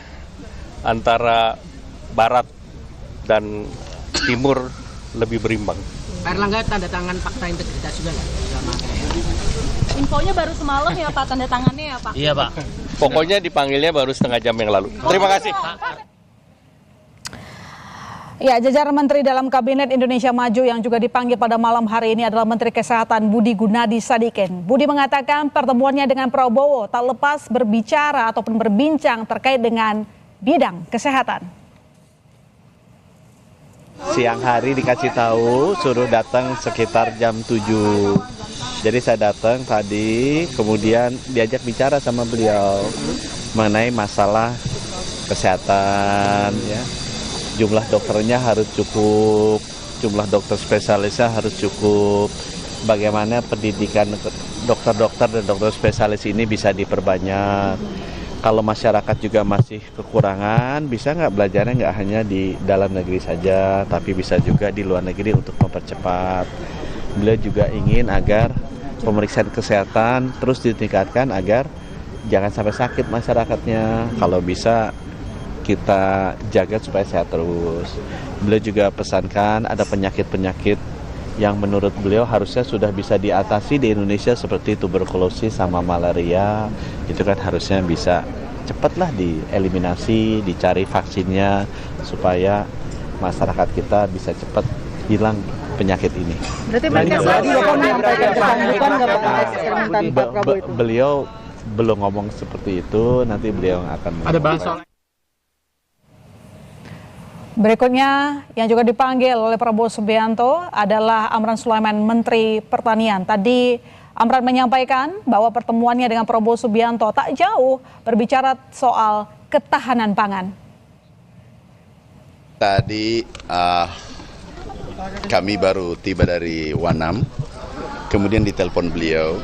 antara barat dan timur lebih berimbang. Pak Erlangga tanda tangan fakta integritas juga nggak? Infonya baru semalam ya Pak, tanda tangannya ya Pak? Iya Pak. Pokoknya dipanggilnya baru setengah jam yang lalu. Terima kasih. Ya, jajaran menteri dalam Kabinet Indonesia Maju yang juga dipanggil pada malam hari ini adalah Menteri Kesehatan Budi Gunadi Sadikin. Budi mengatakan pertemuannya dengan Prabowo tak lepas berbicara ataupun berbincang terkait dengan bidang kesehatan. Siang hari dikasih tahu suruh datang sekitar jam 7. Jadi saya datang tadi, kemudian diajak bicara sama beliau mengenai masalah kesehatan, ya. Jumlah dokternya harus cukup, jumlah dokter spesialisnya harus cukup. Bagaimana pendidikan dokter-dokter dan dokter spesialis ini bisa diperbanyak. Kalau masyarakat juga masih kekurangan, bisa nggak belajarnya nggak hanya di dalam negeri saja, tapi bisa juga di luar negeri untuk mempercepat. Beliau juga ingin agar pemeriksaan kesehatan terus ditingkatkan agar jangan sampai sakit masyarakatnya. Kalau bisa kita jaga supaya sehat terus. Beliau juga pesankan ada penyakit-penyakit yang menurut beliau harusnya sudah bisa diatasi di Indonesia seperti tuberkulosis sama malaria. Itu kan harusnya bisa cepatlah dieliminasi, dicari vaksinnya supaya masyarakat kita bisa cepat hilang penyakit ini. Berarti mereka menyampaikan kelanjutan nggak permintaan Pak Prabowo itu? Beliau belum ngomong seperti itu, nanti beliau akan ada bahasa. Berikutnya yang juga dipanggil oleh Prabowo Subianto adalah Amran Sulaiman, Menteri Pertanian. Tadi Amran menyampaikan bahwa pertemuannya dengan Prabowo Subianto tak jauh berbicara soal ketahanan pangan. Tadi kami baru tiba dari Wanam, kemudian ditelepon beliau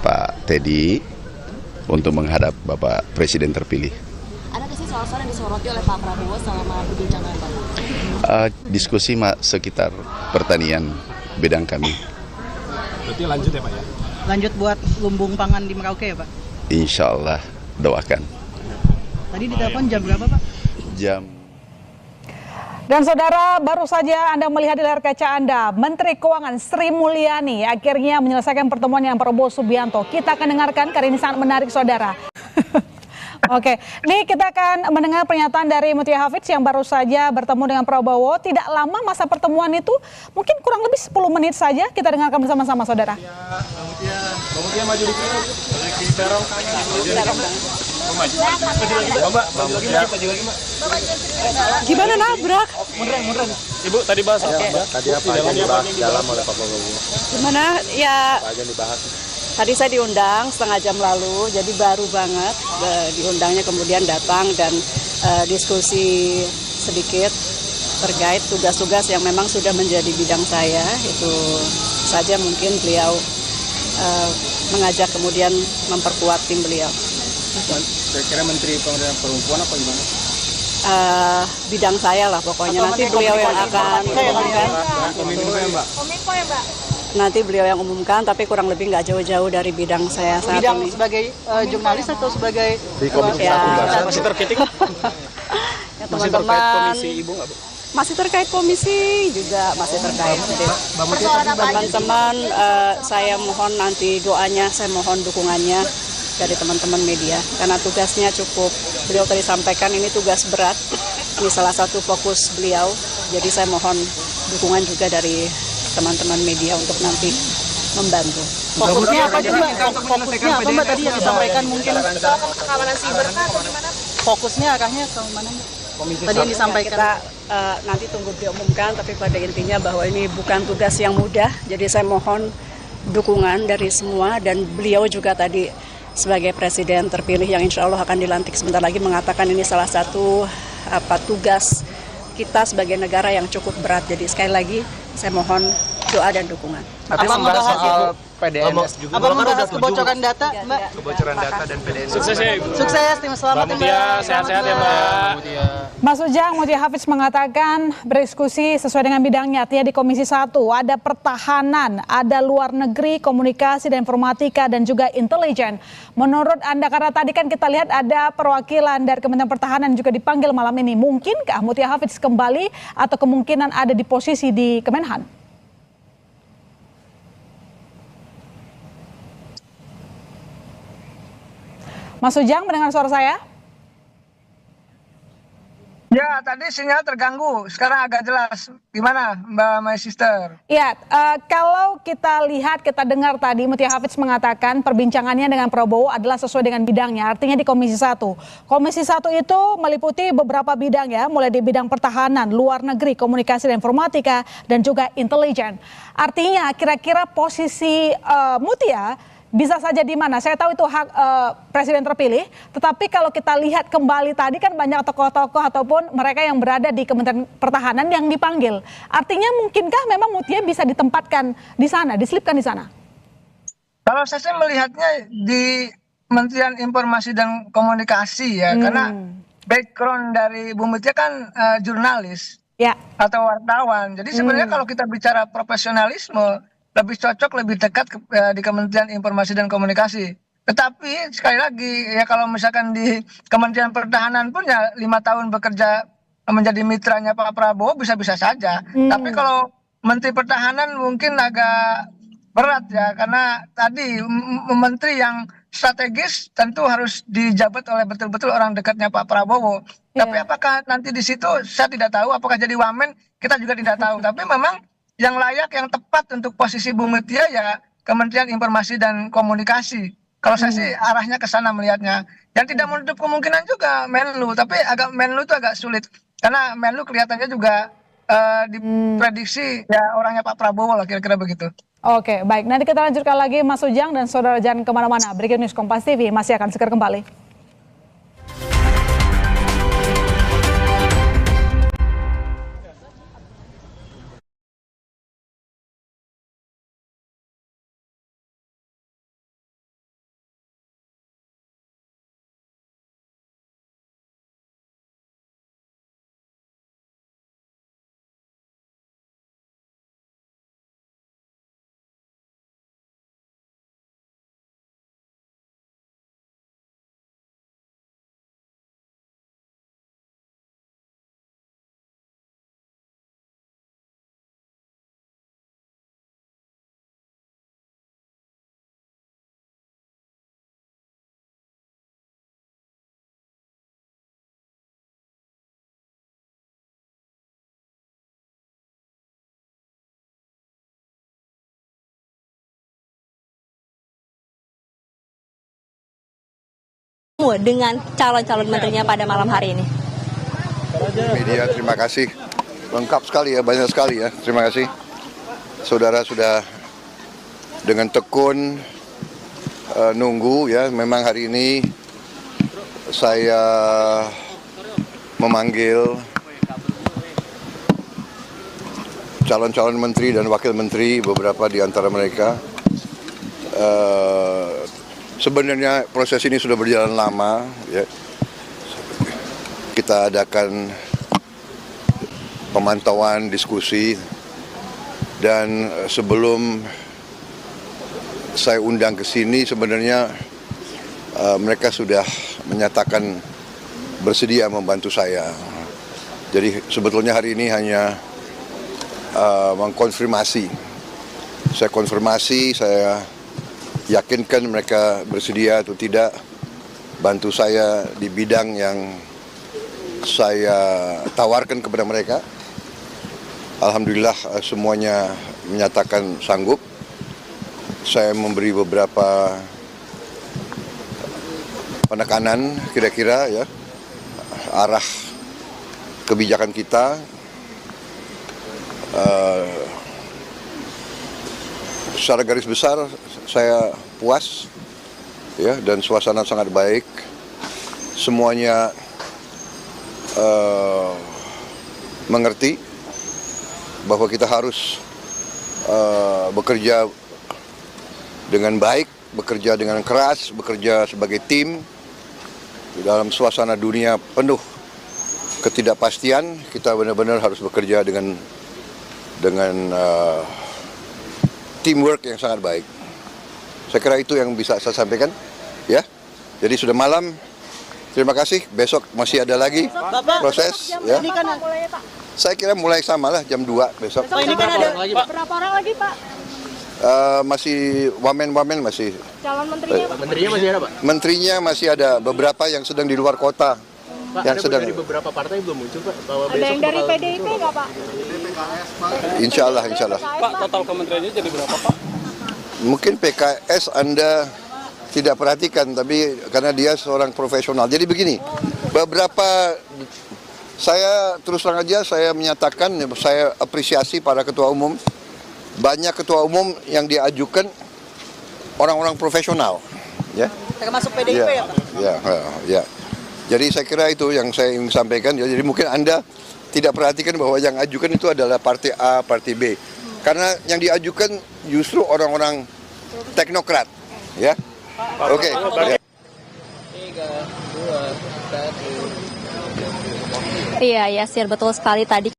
Pak Teddy untuk menghadap Bapak Presiden terpilih. Ada nggak sih soal-soal yang disoroti oleh Pak Prabowo selama berbincang dengan Pak? Diskusi sekitar pertanian bidang kami. Berarti lanjut ya Pak ya? Lanjut buat lumbung pangan di Merauke ya Pak? Insya Allah, doakan. Tadi ditelepon jam berapa Pak? Jam. Dan saudara, baru saja Anda melihat di layar kaca Anda, Menteri Keuangan Sri Mulyani akhirnya menyelesaikan pertemuan dengan Prabowo Subianto. Kita akan dengarkan karena ini sangat menarik saudara. Oke, ini kita akan mendengar pernyataan dari Mutia Hafidz yang baru saja bertemu dengan Prabowo. Tidak lama masa pertemuan itu, mungkin kurang lebih 10 menit saja. Kita dengarkan bersama-sama saudara. Mutia maju dikit. Dorong kanan. Gimana nabrak? Munduran. Ibu tadi bahas apa? Tadi apa yang dibahas dalam oleh Pak Prabowo? Gimana ya? Apa aja yang dibahas? Tadi saya diundang setengah jam lalu, jadi baru banget diundangnya, kemudian datang dan diskusi sedikit terkait tugas-tugas yang memang sudah menjadi bidang saya. Itu saja mungkin beliau mengajak kemudian memperkuat tim beliau. Kira-kira Menteri Pemberdayaan Perempuan apa gimana? Bidang saya lah pokoknya. Nanti beliau yang akan umumkan. Kominfo ya Mbak? Nanti beliau yang umumkan, tapi kurang lebih nggak jauh-jauh dari bidang saya saat Bidang ini. sebagai jurnalis atau sebagai Di Komisi Masih terketik? Ya, Masih terkait teman-teman, komisi Ibu nggak Bu? masih terkait komisi juga masih terkait. Teman-teman, saya mohon nanti doanya, saya mohon dukungannya dari teman-teman media karena tugasnya cukup. Beliau tadi sampaikan ini tugas berat, ini salah satu fokus beliau. Jadi saya mohon dukungan juga dari teman-teman media untuk nanti membantu. Fokusnya apa sih Mbak? Fokusnya apa Mbak tadi yang disampaikan mungkin? Keamanan siber atau gimana? Fokusnya arahnya ke mana Mbak? Tadi yang disampaikan. Kita nanti tunggu beliau umumkan, tapi pada intinya bahwa ini bukan tugas yang mudah. Jadi saya mohon dukungan dari semua dan beliau juga tadi sebagai presiden terpilih yang insya Allah akan dilantik sebentar lagi mengatakan ini salah satu tugas kita sebagai negara yang cukup berat. Jadi sekali lagi saya mohon doa dan dukungan. Abang membahas soal PDNS juga. Abang membahas kebocoran data, Mbak. Kebocoran data dan PDNS. Sukses ya Ibu. Sukses, tim selamat ya Mbak. Sehat-sehat ya Mbak. Mas Ujang, Mutia Hafidz mengatakan berdiskusi sesuai dengan bidangnya. Artinya di Komisi 1 ada pertahanan, ada luar negeri, komunikasi dan informatika dan juga intelijen. Menurut Anda, karena tadi kan kita lihat ada perwakilan dari Kementerian Pertahanan juga dipanggil malam ini. Mungkinkah Mutia Hafidz kembali atau kemungkinan ada di posisi di Kemenhan? Mas Ujang, mendengar suara saya? Ya, tadi sinyal terganggu. Sekarang agak jelas. Gimana, Mbak My Sister? Ya, kalau kita lihat, kita dengar tadi Mutia Hafidz mengatakan perbincangannya dengan Prabowo adalah sesuai dengan bidangnya, artinya di Komisi 1. Komisi 1 itu meliputi beberapa bidang ya, mulai di bidang pertahanan, luar negeri, komunikasi dan informatika, dan juga intelijen. Artinya kira-kira posisi Mutia bisa saja di mana? Saya tahu itu hak presiden terpilih, tetapi kalau kita lihat kembali tadi kan banyak tokoh-tokoh ataupun mereka yang berada di Kementerian Pertahanan yang dipanggil. Artinya mungkinkah memang Mutia bisa ditempatkan di sana, diselipkan di sana? Kalau saya sih melihatnya di Kementerian Informasi dan Komunikasi ya, karena background dari Bu Mutia kan jurnalis atau wartawan. Jadi sebenarnya kalau kita bicara profesionalisme, lebih cocok, lebih dekat di Kementerian Informasi dan Komunikasi. Tetapi sekali lagi ya kalau misalkan di Kementerian Pertahanan pun ya 5 tahun bekerja menjadi mitranya Pak Prabowo bisa-bisa saja. Tapi kalau Menteri Pertahanan mungkin agak berat ya karena tadi menteri yang strategis tentu harus dijabat oleh betul-betul orang dekatnya Pak Prabowo. Tapi apakah nanti di situ saya tidak tahu, apakah jadi wamen kita juga tidak tahu. Tapi memang yang layak, yang tepat untuk posisi Bu Mutia ya Kementerian Informasi dan Komunikasi. Kalau saya sih arahnya ke sana melihatnya. Yang tidak menutup kemungkinan juga Menlu, tapi Menlu itu agak sulit. Karena Menlu kelihatannya juga diprediksi ya orangnya Pak Prabowo lah kira-kira begitu. Oke, baik. Nanti kita lanjutkan lagi Mas Ujang dan saudara jangan kemana-mana. Breaking News Kompas TV masih akan segera kembali. bertemu dengan calon-calon menterinya pada malam hari ini? Media, terima kasih. Lengkap sekali ya, banyak sekali ya. Terima kasih. Saudara sudah dengan tekun nunggu ya. Memang hari ini saya memanggil calon-calon menteri dan wakil menteri, beberapa di antara mereka. Sebenarnya proses ini sudah berjalan lama ya. Kita adakan pemantauan, diskusi, dan sebelum saya undang ke sini sebenarnya mereka sudah menyatakan bersedia membantu saya. Jadi sebetulnya hari ini hanya mengkonfirmasi. Saya konfirmasi, saya yakinkan mereka bersedia atau tidak bantu saya di bidang yang saya tawarkan kepada mereka. Alhamdulillah semuanya menyatakan sanggup. Saya memberi beberapa penekanan kira-kira ya arah kebijakan kita. Secara garis besar saya puas ya, dan suasana sangat baik. Semuanya mengerti bahwa kita harus bekerja dengan baik, bekerja dengan keras, bekerja sebagai tim dalam suasana dunia penuh ketidakpastian. Kita benar-benar harus bekerja dengan teamwork yang sangat baik. Saya kira itu yang bisa saya sampaikan ya. Jadi sudah malam. Terima kasih. Besok masih ada lagi proses ya. Saya kira mulai sama lah jam 2 besok. Pak, ini kan ada berapa orang lagi, Pak? Masih wamen masih. Calon menterinya, Pak? Menterinya masih ada, Pak? Menterinya masih ada, beberapa yang sedang di luar kota. Pak, yang ada sedang dari beberapa partai belum muncul, Pak? Bahwa Ada yang dari PDIP nggak, Pak? Insya Allah. Pak, total kementeriannya jadi berapa, Pak? Mungkin PKS Anda tidak perhatikan, tapi karena dia seorang profesional. Jadi begini, beberapa saya terus terang aja saya menyatakan saya apresiasi para ketua umum. Banyak ketua umum yang diajukan orang-orang profesional, ya. Termasuk PDIP ya, Pak? Ya. Jadi saya kira itu yang saya ingin sampaikan. Jadi mungkin Anda tidak perhatikan bahwa yang ajukan itu adalah partai A, partai B. Karena yang diajukan justru orang-orang teknokrat, ya. Oke. Iya, Yasir, betul sekali tadi